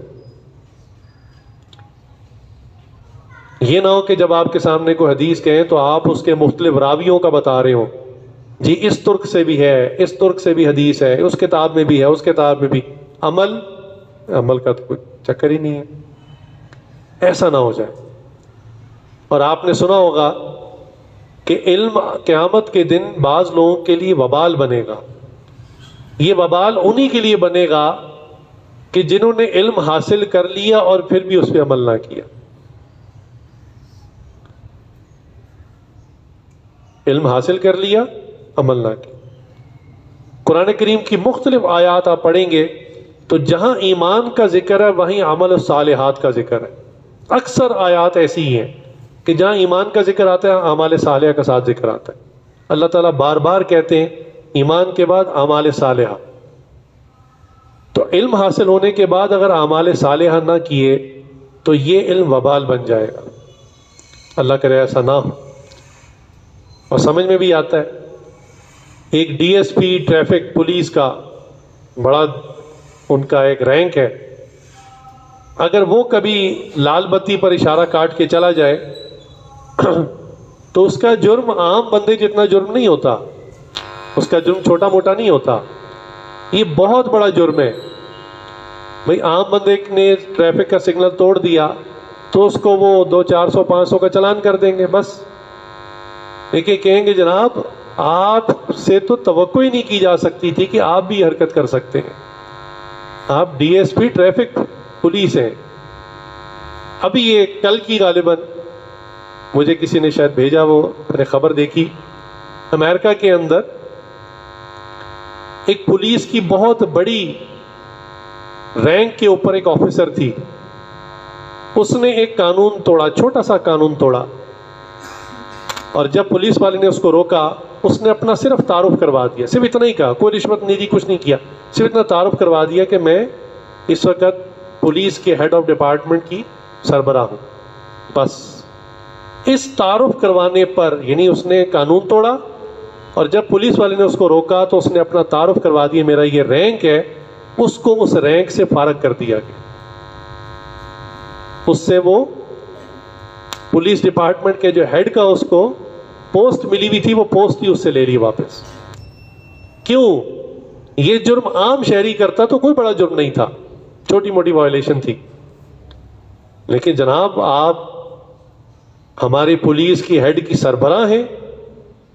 یہ نہ ہو کہ جب آپ کے سامنے کوئی حدیث کہیں تو آپ اس کے مختلف راویوں کا بتا رہے ہو، جی اس ترک سے بھی ہے، اس ترک سے بھی حدیث ہے، اس کتاب میں بھی ہے، اس کتاب میں بھی۔ عمل کا تو کوئی چکر ہی نہیں ہے، ایسا نہ ہو جائے۔ اور آپ نے سنا ہوگا کہ علم قیامت کے دن بعض لوگوں کے لیے وبال بنے گا۔ یہ وبال انہی کے لیے بنے گا کہ جنہوں نے علم حاصل کر لیا اور پھر بھی اس پہ عمل نہ کیا۔ علم حاصل کر لیا، عمل نہ کیا۔ قرآن کریم کی مختلف آیات آپ پڑھیں گے تو جہاں ایمان کا ذکر ہے وہیں عمل الصالحات کا ذکر ہے۔ اکثر آیات ایسی ہی ہیں کہ جہاں ایمان کا ذکر آتا ہے اعمال صالحہ کا ساتھ ذکر آتا ہے۔ اللہ تعالیٰ بار بار کہتے ہیں ایمان کے بعد اعمال صالحہ۔ تو علم حاصل ہونے کے بعد اگر اعمال صالحہ نہ کیے تو یہ علم وبال بن جائے گا۔ اللہ کرے ایسا نہ ہو۔ اور سمجھ میں بھی آتا ہے، ایک D S P traffic police کا بڑا ان کا ایک رینک ہے، اگر وہ کبھی لال بتی پر اشارہ کاٹ کے چلا جائے تو اس کا جرم عام بندے جتنا جرم نہیں ہوتا، اس کا جرم چھوٹا موٹا نہیں ہوتا، یہ بہت بڑا جرم ہے۔ بھئی عام بندے نے ٹریفک کا سگنل توڑ دیا تو اس کو وہ 200 400 500 کا چلان کر دیں گے بس۔ لیکن کہیں گے جناب آپ سے تو توقع ہی نہیں کی جا سکتی تھی کہ آپ بھی حرکت کر سکتے ہیں، آپ D S P traffic police ہیں۔ ابھی یہ کل کی غالباً مجھے کسی نے شاید بھیجا، وہ میں نے خبر دیکھی، امریکہ کے اندر ایک پولیس کی بہت بڑی رینک کے اوپر ایک آفیسر تھی، اس نے ایک قانون توڑا، چھوٹا سا قانون توڑا، اور جب پولیس والے نے اس کو روکا اس نے اپنا صرف تعارف کروا دیا، صرف اتنا ہی کہا، کوئی رشوت نہیں دی، کچھ نہیں کیا، صرف اتنا تعارف کروا دیا کہ میں اس وقت پولیس کے ہیڈ آف ڈپارٹمنٹ کی سربراہ ہوں. بس اس تعارف کروانے پر یعنی اس نے قانون توڑا، اور جب پولیس والے نے اس کو روکا تو اس نے اپنا تعارف کروا دیا میرا یہ رینک ہے، اس کو اس رینک سے فارغ کر دیا گیا. اس سے وہ پولیس ڈپارٹمنٹ کے جو ہیڈ کا اس کو پوسٹ ملی ہوئی تھی، وہ پوسٹ ہی اس سے لے لی واپس. کیوں؟ یہ جرم عام شہری کرتا تو کوئی بڑا جرم نہیں تھا، چھوٹی موٹی وائلیشن تھی. لیکن جناب آپ ہماری پولیس کی ہیڈ کی سربراہ ہیں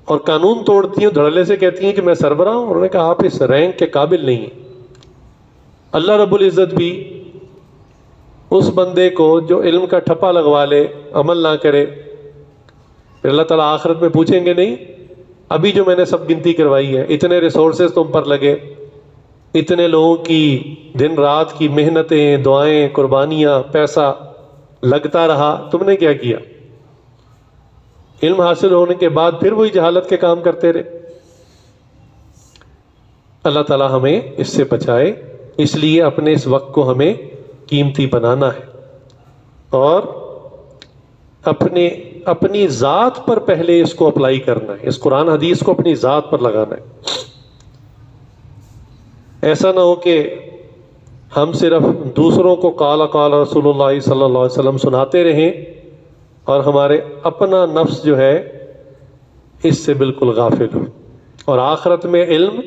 اور قانون توڑتی ہیں، دھڑلے سے کہتی ہیں کہ میں سربراہ ہوں. انہوں نے کہا آپ اس رینک کے قابل نہیں ہیں. اللہ رب العزت بھی اس بندے کو جو علم کا ٹھپا لگوا لے، عمل نہ کرے، پھر اللہ تعالیٰ آخرت میں پوچھیں گے نہیں ابھی جو میں نے سب گنتی کروائی ہے، اتنے ریسورسز تم پر لگے، اتنے لوگوں کی دن رات کی محنتیں، دعائیں، قربانیاں، پیسہ لگتا رہا، تم نے کیا کیا؟ علم حاصل ہونے کے بعد پھر وہی جہالت کے کام کرتے رہے. اللہ تعالیٰ ہمیں اس سے بچائے. اس لیے اپنے اس وقت کو ہمیں قیمتی بنانا ہے اور اپنی ذات پر پہلے اس کو اپلائی کرنا ہے، اس قرآن حدیث کو اپنی ذات پر لگانا ہے. ایسا نہ ہو کہ ہم صرف دوسروں کو قال قال رسول اللہ صلی اللہ علیہ وسلم سناتے رہیں اور ہمارے اپنا نفس جو ہے اس سے بالکل غافل ہو. اور آخرت میں علم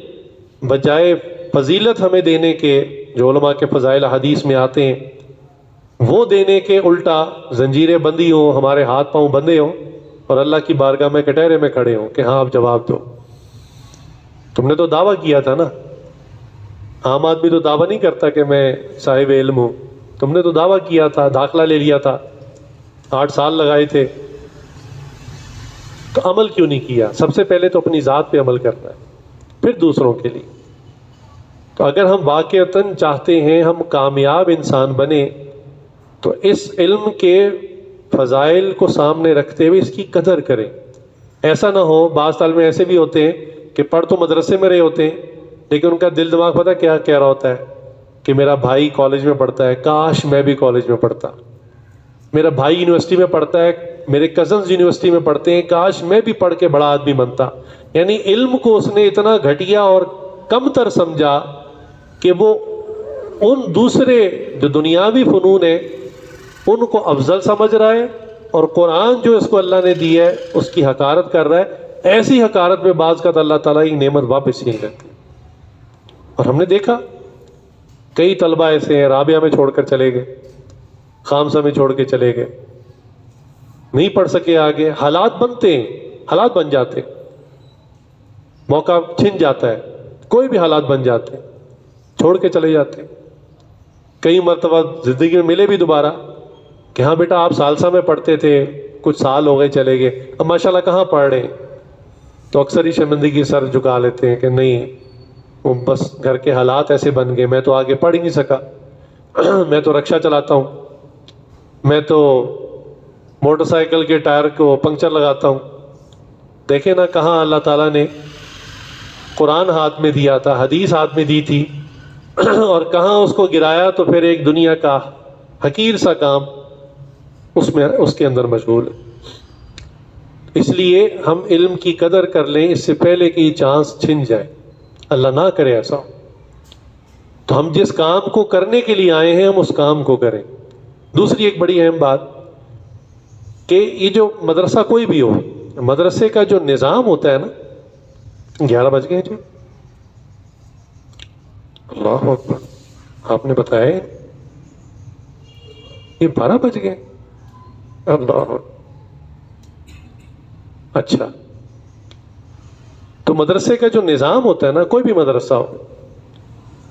بجائے فضیلت ہمیں دینے کے، جو علماء کے فضائل حدیث میں آتے ہیں، وہ دینے کے الٹا زنجیریں بندی ہوں، ہمارے ہاتھ پاؤں بندھے ہوں اور اللہ کی بارگاہ میں کٹہرے میں کھڑے ہوں کہ ہاں آپ جواب دو. تم نے تو دعویٰ کیا تھا نا. عام آدمی تو دعویٰ نہیں کرتا کہ میں صاحب علم ہوں. تم نے تو دعویٰ کیا تھا، داخلہ لے لیا تھا، 8 سال لگائے تھے، تو عمل کیوں نہیں کیا؟ سب سے پہلے تو اپنی ذات پہ عمل کرنا ہے، پھر دوسروں کے لیے. تو اگر ہم واقعتاً چاہتے ہیں ہم کامیاب انسان بنیں تو اس علم کے فضائل کو سامنے رکھتے ہوئے اس کی قدر کریں. ایسا نہ ہو، بعض طالب ایسے بھی ہوتے ہیں کہ پڑھ تو مدرسے میں رہے ہوتے ہیں لیکن ان کا دل دماغ پتہ کیا کہہ رہا ہوتا ہے کہ میرا بھائی کالج میں پڑھتا ہے، کاش میں بھی کالج میں پڑھتا، میرا بھائی یونیورسٹی میں پڑھتا ہے، میرے کزنز یونیورسٹی میں پڑھتے ہیں، کاش میں بھی پڑھ کے بڑا آدمی بنتا. یعنی علم کو اس نے اتنا گھٹیا اور کم تر سمجھا کہ وہ ان دوسرے جو دنیاوی فنون ہیں ان کو افضل سمجھ رہا ہے اور قرآن جو اس کو اللہ نے دی ہے اس کی حقارت کر رہا ہے. ایسی حقارت میں بعض کا اللہ تعالیٰ کی نعمت واپس چھین لیتی. اور ہم نے دیکھا کئی طلبہ ایسے ہیں رابعہ میں چھوڑ کر چلے گئے، خامسہ میں چھوڑ کے چلے گئے، نہیں پڑھ سکے آگے. حالات بنتے ہیں، حالات بن جاتے ہیں، موقع چھن جاتا ہے، کوئی بھی حالات بن جاتے ہیں، چھوڑ کے چلے جاتے ہیں. کئی مرتبہ زندگی میں ملے بھی دوبارہ کہ ہاں بیٹا آپ سالسہ میں پڑھتے تھے، کچھ سال ہو گئے چلے گئے، اب ماشاءاللہ کہاں پڑھ رہے ہیں؟ تو اکثر ہی شرمندگی سر جھکا لیتے ہیں کہ نہیں وہ بس گھر کے حالات ایسے بن گئے، میں تو آگے پڑھ ہی نہیں سکا، میں تو رکشہ چلاتا ہوں، میں تو موٹر سائیکل کے ٹائر کو پنکچر لگاتا ہوں. دیکھیں نا کہاں اللہ تعالیٰ نے قرآن ہاتھ میں دیا تھا، حدیث ہاتھ میں دی تھی، اور کہاں اس کو گرایا تو پھر ایک دنیا کا حقیر سا کام اس کے اندر مشغول ہے. اس لیے ہم علم کی قدر کر لیں اس سے پہلے کہ یہ چانس چھن جائے. اللہ نہ کرے ایسا. تو ہم جس کام کو کرنے کے لیے آئے ہیں ہم اس کام کو کریں. دوسری ایک بڑی اہم بات کہ یہ جو مدرسہ کوئی بھی ہو، مدرسے کا جو نظام ہوتا ہے نا، 11 بج گئے جی، اللہ اکبر، آپ نے بتایا یہ 12 بج گئے، اللہ. اچھا، تو مدرسے کا جو نظام ہوتا ہے نا، کوئی بھی مدرسہ ہو،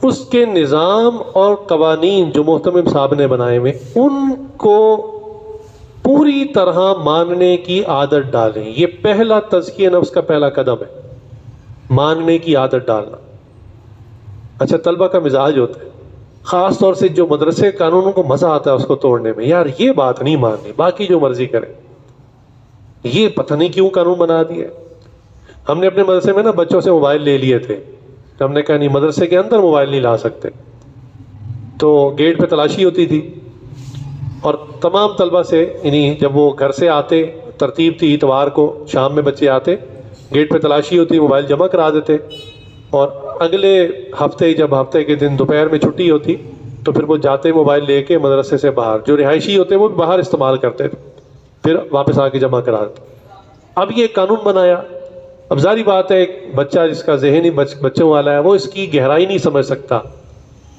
اس کے نظام اور قوانین جو محتمم صاحب نے بنائے ہوئے ان کو پوری طرح ماننے کی عادت ڈالیں. یہ پہلا تزکیہ نفس کا پہلا قدم ہے، ماننے کی عادت ڈالنا. اچھا، طلبہ کا مزاج ہوتا ہے، خاص طور سے جو مدرسے قانونوں کو مزہ آتا ہے اس کو توڑنے میں، یار یہ بات نہیں ماننی، باقی جو مرضی کریں، یہ پتہ نہیں کیوں قانون بنا دیا. ہم نے اپنے مدرسے میں نا بچوں سے موبائل لے لیے تھے، ہم نے کہا نہیں مدرسے کے اندر موبائل نہیں لا سکتے، تو گیٹ پہ تلاشی ہوتی تھی اور تمام طلبہ سے، یعنی جب وہ گھر سے آتے، ترتیب تھی اتوار کو شام میں بچے آتے، گیٹ پہ تلاشی ہوتی، موبائل جمع کرا دیتے، اور اگلے ہفتے جب ہفتے کے دن دوپہر میں چھٹی ہوتی تو پھر وہ جاتے موبائل لے کے مدرسے سے باہر، جو رہائشی ہوتے وہ بھی باہر استعمال کرتے تھے، پھر واپس آ کے جمع کرا دیتے۔ اب یہ قانون بنایا، اب ظاہری بات ہے ایک بچہ جس کا ذہن ہی بچوں والا ہے وہ اس کی گہرائی نہیں سمجھ سکتا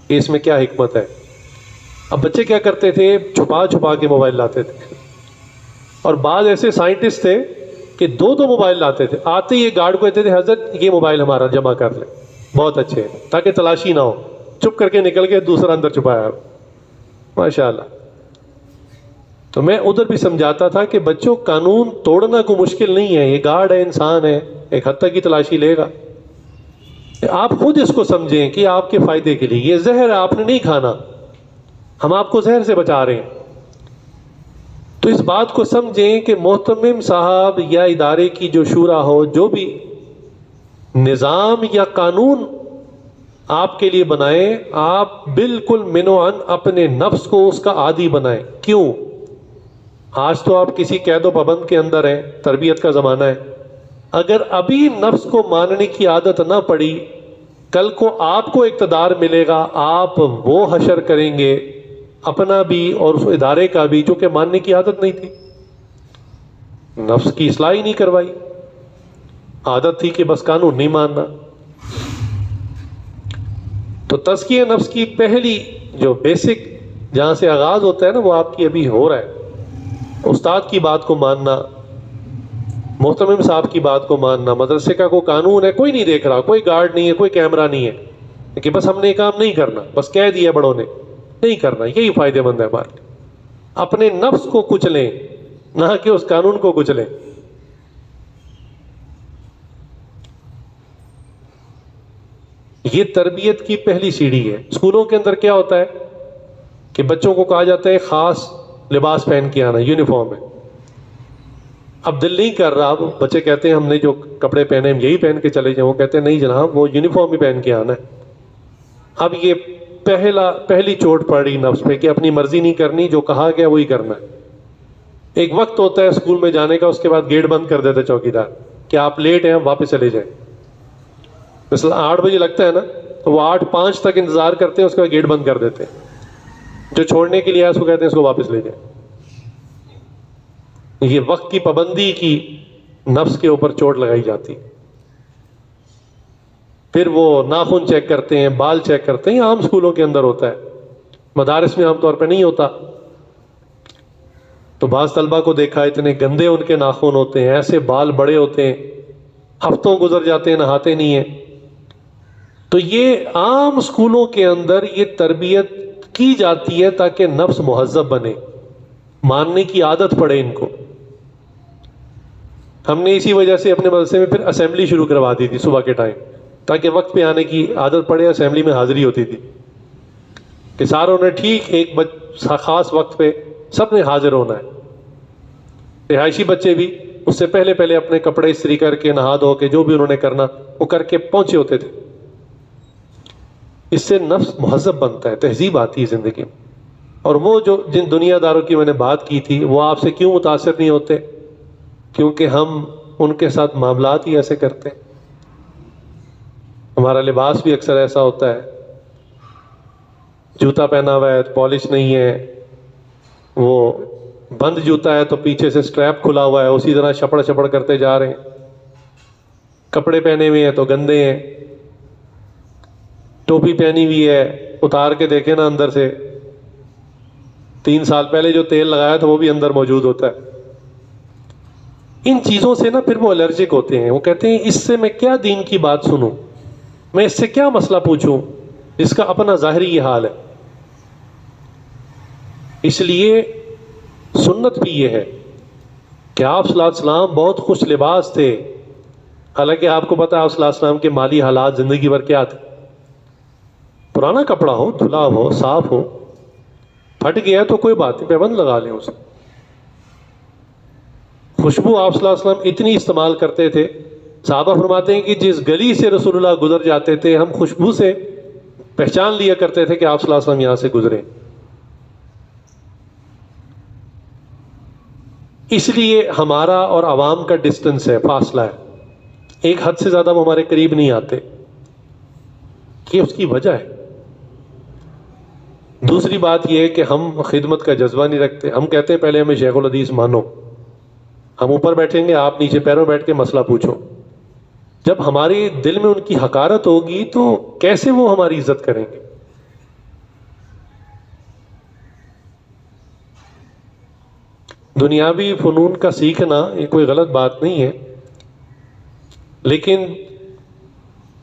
کہ اس میں کیا حکمت ہے۔ اب بچے کیا کرتے تھے، چھپا چھپا کے موبائل لاتے تھے، اور بعض ایسے سائنٹسٹ تھے کہ دو دو موبائل لاتے تھے، آتے ہی گارڈ کو کہتے تھے حضرت یہ موبائل ہمارا جمع کر لیں، بہت اچھے ہیں، تاکہ تلاشی نہ ہو، چپ کر کے نکل کے دوسرا اندر چھپایا، ماشاء اللہ۔ تو میں ادھر بھی سمجھاتا تھا کہ بچوں قانون توڑنا کوئی مشکل نہیں ہے، یہ گارڈ ہے، انسان ہے، ایک حد تک کی تلاشی لے گا، آپ خود اس کو سمجھیں کہ آپ کے فائدے کے لیے، یہ زہر ہے آپ نے نہیں کھانا، ہم آپ کو زہر سے بچا رہے ہیں۔ تو اس بات کو سمجھیں کہ محتمم صاحب یا ادارے کی جو شورا ہو، جو بھی نظام یا قانون آپ کے لیے بنائیں، آپ بالکل منوعاً اپنے نفس کو اس کا عادی بنائیں۔ کیوں؟ آج تو آپ کسی قید و پابند کے اندر ہیں، تربیت کا زمانہ ہے، اگر ابھی نفس کو ماننے کی عادت نہ پڑی، کل کو آپ کو اقتدار ملے گا، آپ وہ حشر کریں گے اپنا بھی اور اس ادارے کا بھی جو کہ ماننے کی عادت نہیں تھی، نفس کی اصلاح ہی نہیں کروائی، عادت تھی کہ بس قانون نہیں ماننا۔ تو تزکیہ نفس کی پہلی جو بیسک جہاں سے آغاز ہوتا ہے نا، وہ آپ کی ابھی ہو رہا ہے، استاد کی بات کو ماننا، محتمم صاحب کی بات کو ماننا، مدرسے کا کوئی قانون ہے کوئی نہیں دیکھ رہا، کوئی گارڈ نہیں ہے، کوئی کیمرہ نہیں ہے، کہ بس ہم نے یہ کام نہیں کرنا، بس کہہ دیا بڑوں نے نہیں کرنا، یہی فائدے مند ہے ہمارے لیے۔ اپنے نفس کو کچلیں، نہ کہ اس قانون کو کچلیں۔ یہ تربیت کی پہلی سیڑھی ہے۔ اسکولوں کے اندر کیا ہوتا ہے کہ بچوں کو کہا جاتا ہے خاص لباس پہن کے آنا، یونیفارم ہے، اب دل نہیں کر رہا، بچے کہتے ہیں ہم نے جو کپڑے پہنے ہم یہی پہن کے چلے جائیں، وہ کہتے ہیں نہیں جناب وہ یونیفارم ہی پہن کے آنا ہے۔ اب یہ پہلی چوٹ پڑ رہی نفس پہ کہ اپنی مرضی نہیں کرنی، جو کہا گیا وہی کرنا ہے۔ ایک وقت ہوتا ہے اسکول میں جانے کا، اس کے بعد گیٹ بند کر دیتے چوکیدار کہ آپ لیٹ ہیں واپس چلے جائیں، مثلا 8 بجے لگتا ہے نا تو وہ 8:05 تک انتظار کرتے ہیں، اس کے بعد گیٹ بند کر دیتے ہیں، جو چھوڑنے کے لیے آیا اس کو کہتے ہیں اس کو واپس لے جائیں۔ یہ وقت کی پابندی کی نفس کے اوپر چوٹ لگائی جاتی۔ پھر وہ ناخن چیک کرتے ہیں، بال چیک کرتے ہیں، یہ عام اسکولوں کے اندر ہوتا ہے، مدارس میں عام طور پہ نہیں ہوتا۔ تو بعض طلبہ کو دیکھا اتنے گندے ان کے ناخن ہوتے ہیں، ایسے بال بڑے ہوتے ہیں، ہفتوں گزر جاتے ہیں نہاتے نہیں ہیں۔ تو یہ عام اسکولوں کے اندر یہ تربیت کی جاتی ہے تاکہ نفس مہذب بنے، ماننے کی عادت پڑے ان کو۔ ہم نے اسی وجہ سے اپنے مدرسے میں پھر اسمبلی شروع کروا دی تھی صبح کے ٹائم، تاکہ وقت پہ آنے کی عادت پڑے، اسمبلی میں حاضری ہوتی تھی کہ ساروں نے ٹھیک ایک خاص وقت پہ سب نے حاضر ہونا ہے۔ رہائشی بچے بھی اس سے پہلے اپنے کپڑے استری کر کے نہا دھو کے جو بھی انہوں نے کرنا وہ کر کے پہنچے ہوتے تھے۔ اس سے نفس مہذب بنتا ہے، تہذیب آتی ہے زندگی میں۔ اور وہ جو جن دنیا داروں کی میں نے بات کی تھی وہ آپ سے کیوں متاثر نہیں ہوتے؟ کیونکہ ہم ان کے ساتھ معاملات ہی ایسے کرتے ہیں۔ ہمارا لباس بھی اکثر ایسا ہوتا ہے، جوتا پہنا ہوا ہے پالش نہیں ہے، وہ بند جوتا ہے تو پیچھے سے سٹریپ کھلا ہوا ہے، اسی طرح شپڑ شپڑ کرتے جا رہے ہیں، کپڑے پہنے ہوئے ہیں تو گندے ہیں، ٹوپی پہنی ہوئی ہے اتار کے دیکھیں نا اندر سے 3 سال پہلے جو تیل لگایا تھا وہ بھی اندر موجود ہوتا ہے۔ ان چیزوں سے نا پھر وہ الرجک ہوتے ہیں، وہ کہتے ہیں اس سے میں کیا دین کی بات سنوں، میں اس سے کیا مسئلہ پوچھوں، اس کا اپنا ظاہری یہ حال ہے۔ اس لیے سنت بھی یہ ہے کہ آپ صلی اللہ علیہ وسلم بہت خوش لباس تھے، حالانکہ آپ کو پتا ہے آپ صلی اللہ علیہ وسلم کے مالی حالات زندگی بھر کیا تھے، پرانا کپڑا ہو، دھلا ہو، صاف ہو، پھٹ گیا تو کوئی بات نہیں، پیبند لگا لیں اسے۔ خوشبو آپ صلی اللہ علیہ وسلم اتنی استعمال کرتے تھے صحابہ فرماتے ہیں کہ جس گلی سے رسول اللہ گزر جاتے تھے ہم خوشبو سے پہچان لیا کرتے تھے کہ آپ صلی اللہ علیہ وسلم یہاں سے گزرے. اس لیے ہمارا اور عوام کا ڈسٹنس ہے، فاصلہ ہے، ایک حد سے زیادہ وہ ہمارے قریب نہیں آتے. یہ اس کی وجہ ہے. دوسری بات یہ ہے کہ ہم خدمت کا جذبہ نہیں رکھتے. ہم کہتے ہیں پہلے ہمیں شیخ الحدیث مانو، ہم اوپر بیٹھیں گے، آپ نیچے پیروں بیٹھ کے مسئلہ پوچھو. جب ہمارے دل میں ان کی حقارت ہوگی تو کیسے وہ ہماری عزت کریں گے؟ دنیاوی فنون کا سیکھنا یہ کوئی غلط بات نہیں ہے، لیکن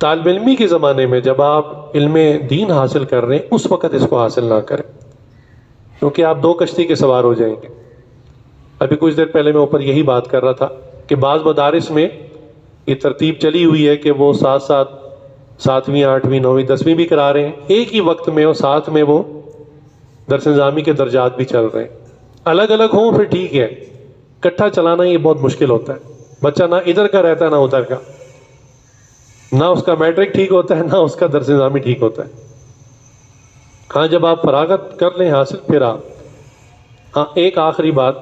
طالب علمی کے زمانے میں جب آپ علم دین حاصل کر رہے ہیں اس وقت اس کو حاصل نہ کریں، کیونکہ آپ دو کشتی کے سوار ہو جائیں گے. ابھی کچھ دیر پہلے میں اوپر یہی بات کر رہا تھا کہ بعض مدارس میں یہ ترتیب چلی ہوئی ہے کہ وہ ساتھ ساتھ 7ویں 8ویں 9ویں 10ویں بھی کرا رہے ہیں ایک ہی وقت میں، اور ساتھ میں وہ درس نظامی کے درجات بھی چل رہے ہیں. الگ الگ ہوں پھر ٹھیک ہے، اکٹھا چلانا یہ بہت مشکل ہوتا ہے. بچہ نہ ادھر کا رہتا ہے نہ ادھر کا، نہ اس کا میٹرک ٹھیک ہوتا ہے نہ اس کا درس نظامی ٹھیک ہوتا ہے. ہاں جب آپ فراغت کر لیں حاصل پھر آپ. ہاں ایک آخری بات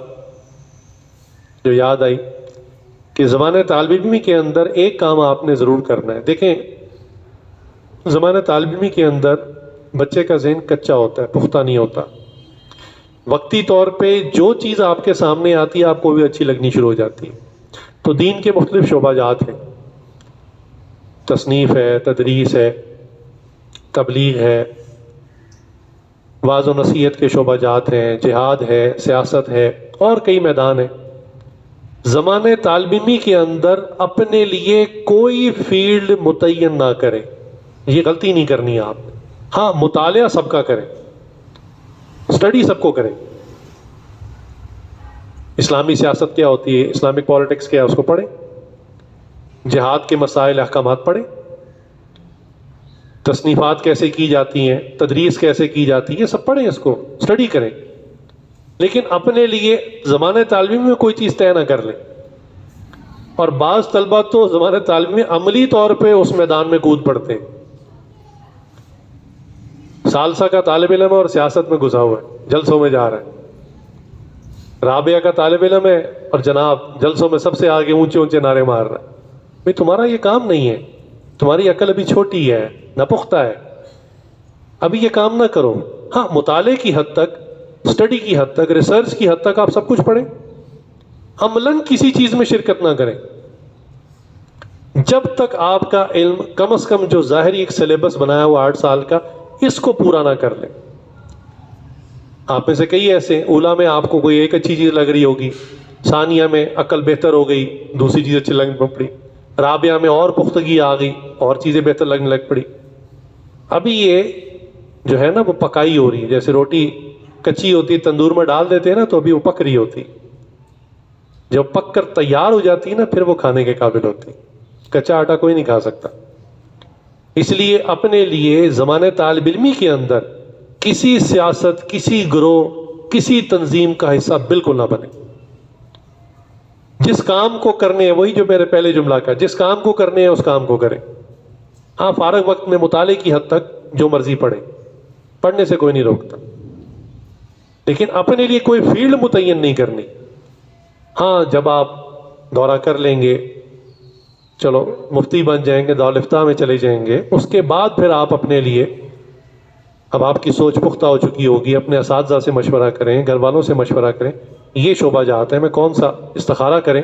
جو یاد آئی کہ زمانہ طالب علمی کے اندر ایک کام آپ نے ضرور کرنا ہے. دیکھیں زمانہ طالب علمی کے اندر بچے کا ذہن کچا ہوتا ہے، پختہ نہیں ہوتا. وقتی طور پہ جو چیز آپ کے سامنے آتی ہے آپ کو بھی اچھی لگنی شروع ہو جاتی ہے. تو دین کے مختلف شعبہ جات ہیں، تصنیف ہے، تدریس ہے، تبلیغ ہے، وعظ و نصیحت کے شعبہ جات ہیں، جہاد ہے، سیاست ہے، اور کئی میدان ہیں. زمانے طالب علمی کے اندر اپنے لیے کوئی فیلڈ متعین نہ کریں، یہ غلطی نہیں کرنی آپ. ہاں مطالعہ سب کا کریں، اسٹڈی سب کو کریں. اسلامی سیاست کیا ہوتی ہے، اسلامک پالیٹکس کیا ہے اس کو پڑھیں، جہاد کے مسائل احکامات پڑھیں، تصنیفات کیسے کی جاتی ہیں، تدریس کیسے کی جاتی ہے، سب پڑھیں، اس کو اسٹڈی کریں. لیکن اپنے لیے زمانہ طالب علم میں کوئی چیز طے نہ کر لیں. اور بعض طلبہ تو زمانہ طالب علم میں عملی طور پہ اس میدان میں کود پڑتے ہیں. ثالثہ کا طالب علم ہے اور سیاست میں گھسا ہوا ہے، جلسوں میں جا رہا ہے. رابعہ کا طالب علم ہے اور جناب جلسوں میں سب سے آگے اونچے اونچے نعرے مار رہا ہے. بھئی تمہارا یہ کام نہیں ہے، تمہاری عقل ابھی چھوٹی ہے، ناپختہ ہے، ابھی یہ کام نہ کرو. ہاں مطالعے کی حد تک، اسٹڈی کی حد تک، ریسرچ کی حد تک آپ سب کچھ پڑھیں، عملاً کسی چیز میں شرکت نہ کریں جب تک آپ کا علم کم از کم جو ظاہری ایک سلیبس بنایا ہوا 8 سال کا اس کو پورا نہ کر لیں. آپ میں سے کئی ایسے اولا میں آپ کو کوئی ایک اچھی چیز لگ رہی ہوگی، ثانیہ میں عقل بہتر ہو گئی، دوسری چیز اچھی لگنے پڑی، رابعہ میں اور پختگی آ گئی، اور چیزیں بہتر لگنے لگ پڑی. ابھی یہ جو ہے نا وہ پکائی ہو رہی ہے، جیسے روٹی کچی ہوتی ہے تندور میں ڈال دیتے ہیں نا تو ابھی وہ پک رہی ہوتی، جب پک کر تیار ہو جاتی ہے نا پھر وہ کھانے کے قابل ہوتی. کچا آٹا کوئی نہیں کھا سکتا. اس لیے اپنے لیے زمانہ طالب علمی کے اندر کسی سیاست، کسی گروہ، کسی تنظیم کا حصہ بالکل نہ بنے. جس کام کو کرنے ہیں، وہی جو میرے پہلے جملہ کا، جس کام کو کرنے ہیں اس کام کو کریں. ہاں فارغ وقت میں مطالعے کی حد تک جو مرضی پڑھیں، پڑھنے سے کوئی نہیں روکتا، لیکن اپنے لیے کوئی فیلڈ متعین نہیں کرنی. ہاں جب آپ دورہ کر لیں گے، چلو مفتی بن جائیں گے، دارالفتہ میں چلے جائیں گے، اس کے بعد پھر آپ اپنے لیے، اب آپ کی سوچ پختہ ہو چکی ہوگی، اپنے اساتذہ سے مشورہ کریں، گھر والوں سے مشورہ کریں، یہ شعبہ جہاں ہے میں کون سا استخارہ کریں،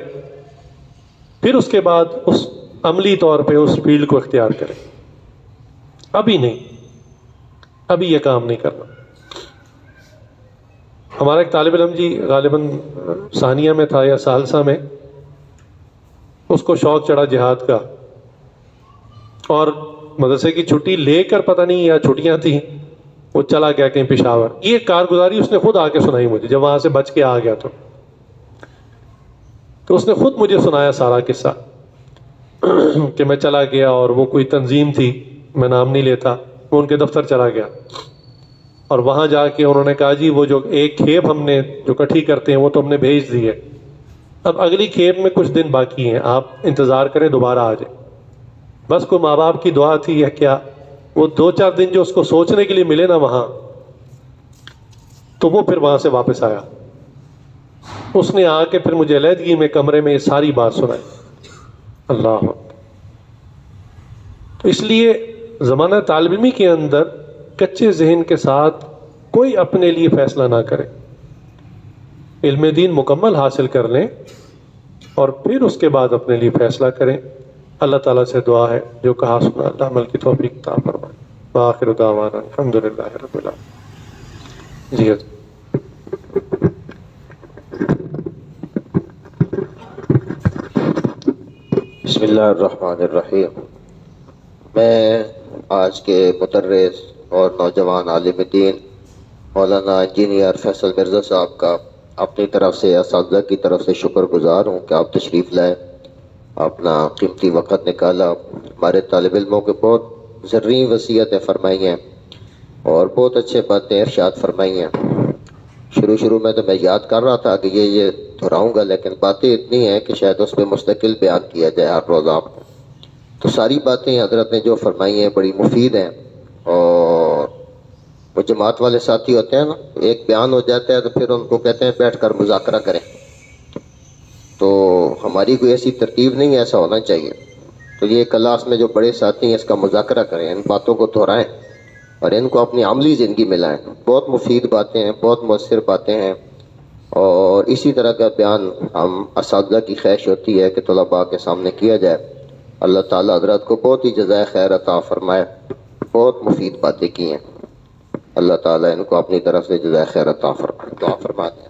پھر اس کے بعد اس عملی طور پہ اس فیلڈ کو اختیار کریں. ابھی نہیں، ابھی یہ کام نہیں کرنا. ہمارا ایک طالب علم جی غالباً ثانیہ میں تھا یا ثالثہ میں، اس کو شوق چڑھا جہاد کا، اور مدرسے کی چھٹی لے کر پتہ نہیں یا چھٹیاں تھیں وہ چلا گیا کہیں پشاور. یہ کارگزاری اس نے خود آ کے سنائی مجھے جب وہاں سے بچ کے آ گیا تو اس نے خود مجھے سنایا سارا قصہ کہ میں چلا گیا اور وہ کوئی تنظیم تھی، میں نام نہیں لیتا، وہ ان کے دفتر چلا گیا اور وہاں جا کے انہوں نے کہا جی وہ جو ایک کھیپ ہم نے جو کٹھی کرتے ہیں وہ تو ہم نے بھیج دی ہے، اب اگلی کھیپ میں کچھ دن باقی ہیں، آپ انتظار کریں دوبارہ آ جائیں. بس کوئی ماں باپ کی دعا تھی یا کیا، وہ 2-4 دن جو اس کو سوچنے کے لیے ملے نا وہاں، تو وہ پھر وہاں سے واپس آیا. اس نے آ کے پھر مجھے علیحدگی میں کمرے میں یہ ساری بات سنائی. اللہ. تو اس لیے زمانہ طالب علمی کے اندر کچے ذہن کے ساتھ کوئی اپنے لیے فیصلہ نہ کرے، علم دین مکمل حاصل کر لیں اور پھر اس کے بعد اپنے لیے فیصلہ کریں. اللہ تعالیٰ سے دعا ہے جو کہا سنا اللہ عمل کی توفیق عطا فرمائے. وآخر دعوانا الحمدللہ رب العالمین. جی حضرت. بسم اللہ الرحمن الرحیم. میں آج کے مدرس اور نوجوان عالم دین مولانا انجینئر فیصل مرزا صاحب کا اپنی طرف سے، اساتذہ کی طرف سے شکر گزار ہوں کہ آپ تشریف لائے، اپنا قیمتی وقت نکالا، ہمارے طالب علموں کے بہت زرعی وصیتیں فرمائی ہیں اور بہت اچھے باتیں ارشاد فرمائی ہیں. شروع میں تو میں یاد کر رہا تھا کہ یہ دہراؤں گا، لیکن باتیں اتنی ہیں کہ شاید اس پہ مستقل بیان کیا جائے ہر روز آپ کو. تو ساری باتیں حضرت نے جو فرمائی ہیں بڑی مفید ہیں، اور وہ جماعت والے ساتھی ہوتے ہیں نا، ایک بیان ہو جاتا ہے تو پھر ان کو کہتے ہیں بیٹھ کر مذاکرہ کریں. تو ہماری کوئی ایسی ترتیب نہیں ہے، ایسا ہونا چاہیے. تو یہ کلاس میں جو بڑے ساتھی ہیں اس کا مذاکرہ کریں، ان باتوں کو دہرائیں اور ان کو اپنی عملی زندگی میں لائیں. بہت مفید باتیں ہیں، بہت مؤثر باتیں ہیں، اور اسی طرح کا بیان ہم اساتذہ کی خواہش ہوتی ہے کہ طلباء کے سامنے کیا جائے. اللہ تعالیٰ حضرت کو بہت ہی جزائے خیر عطا فرمائے، بہت مفید باتیں کی ہیں. اللہ تعالیٰ ان کو اپنی طرف سے جزائے خیر عطا فرمائے. دعا فرما دیں.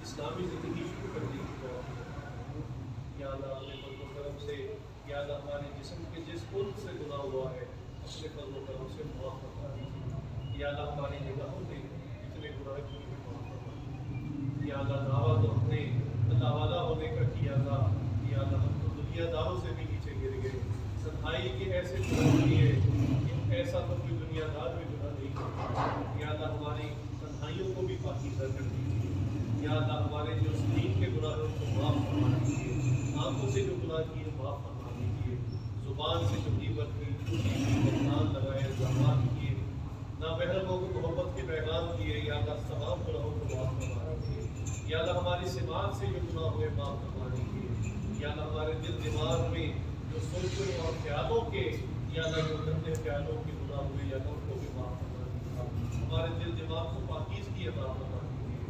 اسلامی زندگی شروع کرنے کی توفیق عطا. یا اللہ اپنے فضل و کرم سے، یا اللہ ہمارے جسم کے جس عضو سے گناہ ہوا ہے اپنے فضل و کرم سے معاف فرما دیجیے. یا اللہ ہماری نگاہوں سے جتنے گناہ کیے ہیں معاف فرما دیجیے. یا اللہ دعویٰ تو ہم نے اللہ والا ہونے کا کیا تھا، یا اللہ ہم تو دنیا داروں سے بھی نیچے گر گئے. تنہائی کے ایسے گناہ کیے کہ ایسا تو کوئی دنیا دار میں گناہ نہیں کرتا. یا اللہ ہماری تنہائیوں کو بھی پاکیزہ کر دیجیے. یا اللہ ہمارے جو زمین کے گناہ ہیں ان کو معاف فرما دیجیے. آنکھوں سے جو گناہ کیے معاف فرما دیجیے. زبان سے جو غیبت کی، جھوٹی کی، بہتان لگائے، الزامات کیے، نامحرموں کو محبت کے پیغام دیے، یا اللہ تمام گناہوں کو معاف فرما دیجیے. یا اللہ ہماری سماعت سے جو گناہ ہوئے معاف فرما دیجیے. یا اللہ ہمارے دل دماغ میں جو سوچوں اور خیالوں کے، یا اللہ جو گندے خیالوں کے گناہ ہوئے، یا اللہ ان کو بھی معاف فرما دیجیے. ہمارے دل دماغ کو پاکیزگی عطا فرما دیجیے.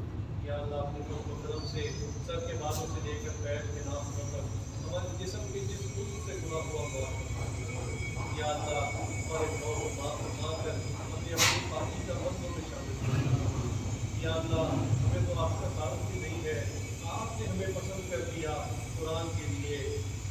یا اللہ اپنے فضل و کرم سے سر کے بالوں سے لے کر پیر کے ناخن تک ہمارے جسم کے جس عضو سے گناہ ہوا معاف فرما دیجیے. یا اللہ ہمارے گناہوں کو معاف فرما کر ہمیں اپنی پاکیزہ بندوں میں شامل کر دیجیے. یا اللہ ہمیں تو آپ کا تعارف بھی نہیں ہے، آپ نے ہمیں پسند کر دیا قرآن کے لیے،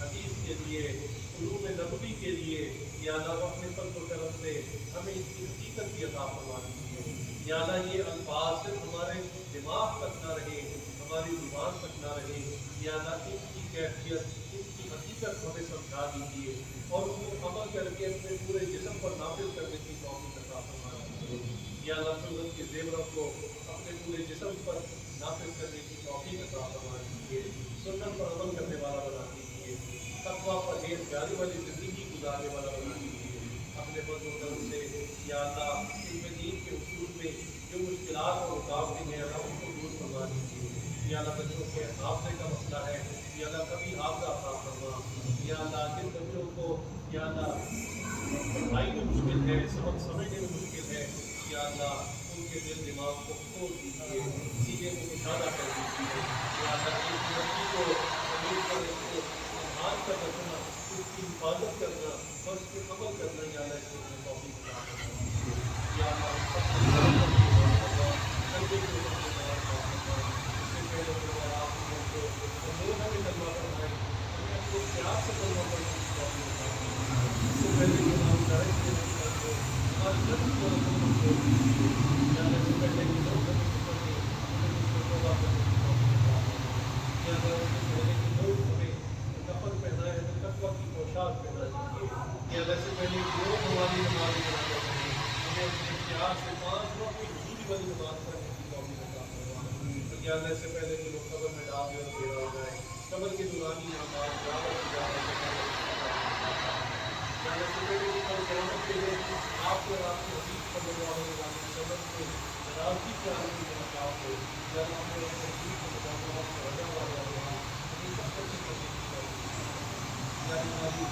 حدیث کے لیے، علوم نبوی کے لیے. یا اللہ اپنے فضل و کرم سے ہمیں اس کی حقیقت بھی عطا فرما دیجیے. یا اللہ یہ الفاظ صرف ہمارے دماغ تک نہ رہے، ہماری زبان تک نہ رہے. یا اللہ ان کی کیفیت، ان کی حقیقت ہمیں سمجھا دیجیے اور اس کو عمل کر کے اپنے پورے جسم پر نافذ کرنے کی توفیق عطا فرما دیجیے. یا اللہ سنت کے زیوروں کو اپنے پورے جسم پر نافذ کرنے کی توفیق عطا فرما دیجیے. سنت پر عمل کرنے والا بنا دیجیے. تقویٰ پرہیزگاری والی زندگی گزارنے والا بنا دیجیے. اپنے فضل و کرم سے یا اللہ علم دین کے اصول میں جو مشکلات اور رکاوٹیں ہیں اللہ ان کو دور فرما دیجیے. یا اللہ بچوں کے حافظے کا مسئلہ ہے، یا اللہ کبھی حافظہ عطا فرما. یا اللہ جن بچوں کو یا اللہ پڑھائی میں مشکل ہے، سبق سمجھنے میں مشکل ہے، یا یا اللہ ان کے دل دماغ کو کھول دیجیے، سینے کو کشادہ کر دیجیے، یا اللہ اس لڑکی کو امید پر اس کو سنبھال کر رکھنا، اس کی حفاظت کرنا اور اس پہ عمل کرنا، یا اللہ اس کو توفیق عطا فرما دیجیے، یا اللہ ہم سب کو کندھے کے اوپر بیمار فرما، اس سے پہلے جو آپ لوگوں کو امور میں کلمہ فرمائے، ہمیں اپنے پیار سے کلمہ پڑھنے کی توفیق عطا فرما، اس سے پہلے جو ہم ڈائریکٹ کے کو ہماری غلطی کو ہم چھوڑ دیجیے، یا اللہ سے پہلے کہ لوگ ہمیں پکڑیں، ہمیں اس کو توبہ کرنے کی توفیق عطا فرما، یا اللہ اس سے پہلے کہ لوگ ہمیں کفن پہنائے، ہمیں تقویٰ کی پوشاک پہنا دیجیے، یا اللہ سے پہلے کہ لوگ ہماری نماز ادا کریں، ہمیں اپنے اختیار سے 5 وقت کی حضوری والی نماز پڑھنے کی توفیق عطا فرما، یا اللہ سے پہلے کہ لوگ قبر میں ڈال دے اور ڈیرا ہو جائیں، قبر کے دورانی نماز زیادہ سے زیادہ یا اللہ سے پہلے کہ کل قیامت کے دن آپ کو اور آپ کے حبیب صلی اللہ علیہ وسلم سے ناراضگی کے عالم کی ملاقات ہو، یا اللہ ہمیں اپنے حبیب کو مقابلہ سے رضا والے اللہ ہمیں سب کو اچھی کرنے کی توفیق عطا فرما، یا ہماری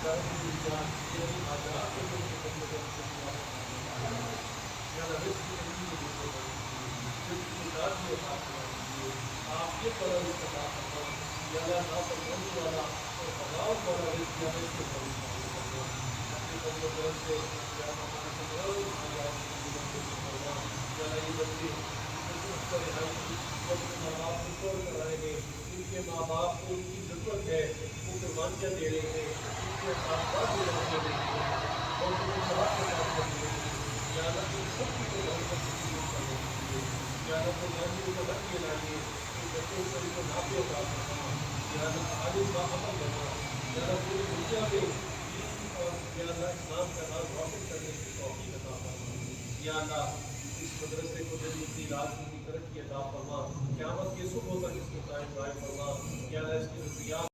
درد الجان یعنی حاجات کے لیے خدمت سے دعا فرما، یا اللہ رزق کی تنگی میں دیکھو رزق کی دادی عطا فرما دیجیے، آپ یہ قرار عطا فرما، یا اللہ نافرمانی والا اور بغاوت والا رزق یا رزق کے قریب اپنے فضل و کرم سے یا ہمارے تمام حالات کی مدد فرما، یا اللہ یہ بچے اس پر رہائی کی وہ اپنے ماں باپ کو چھوڑ کر آئے ہیں، ان کے ماں باپ کو ان کی ضرورت ہے، وہ قربانیاں دے رہے ہیں، ان کے ساتھ ساتھ دے رہے ہیں اور ان کو سوال کے ساتھ کر رہے ہیں، یا اللہ ان سب کی قربانی پر تقسیم کر دیجیے، یا اللہ قربانیوں کو رکھ کے لائیے، ان بچوں کو ان کو نافع عطا فرما، یا اللہ عالم باعمل بنا، یا اللہ پوری دنیا میں اور یا اللہ اسلام کا نام روشن کرنے کی توفیق عطا فرما، یا اللہ اس مدرسے کو جدید کی راج کی ترقی عطا فرما، قیامت کے صبح تک اس کو قائم دائم فرما، یا اللہ اس کی ضروریات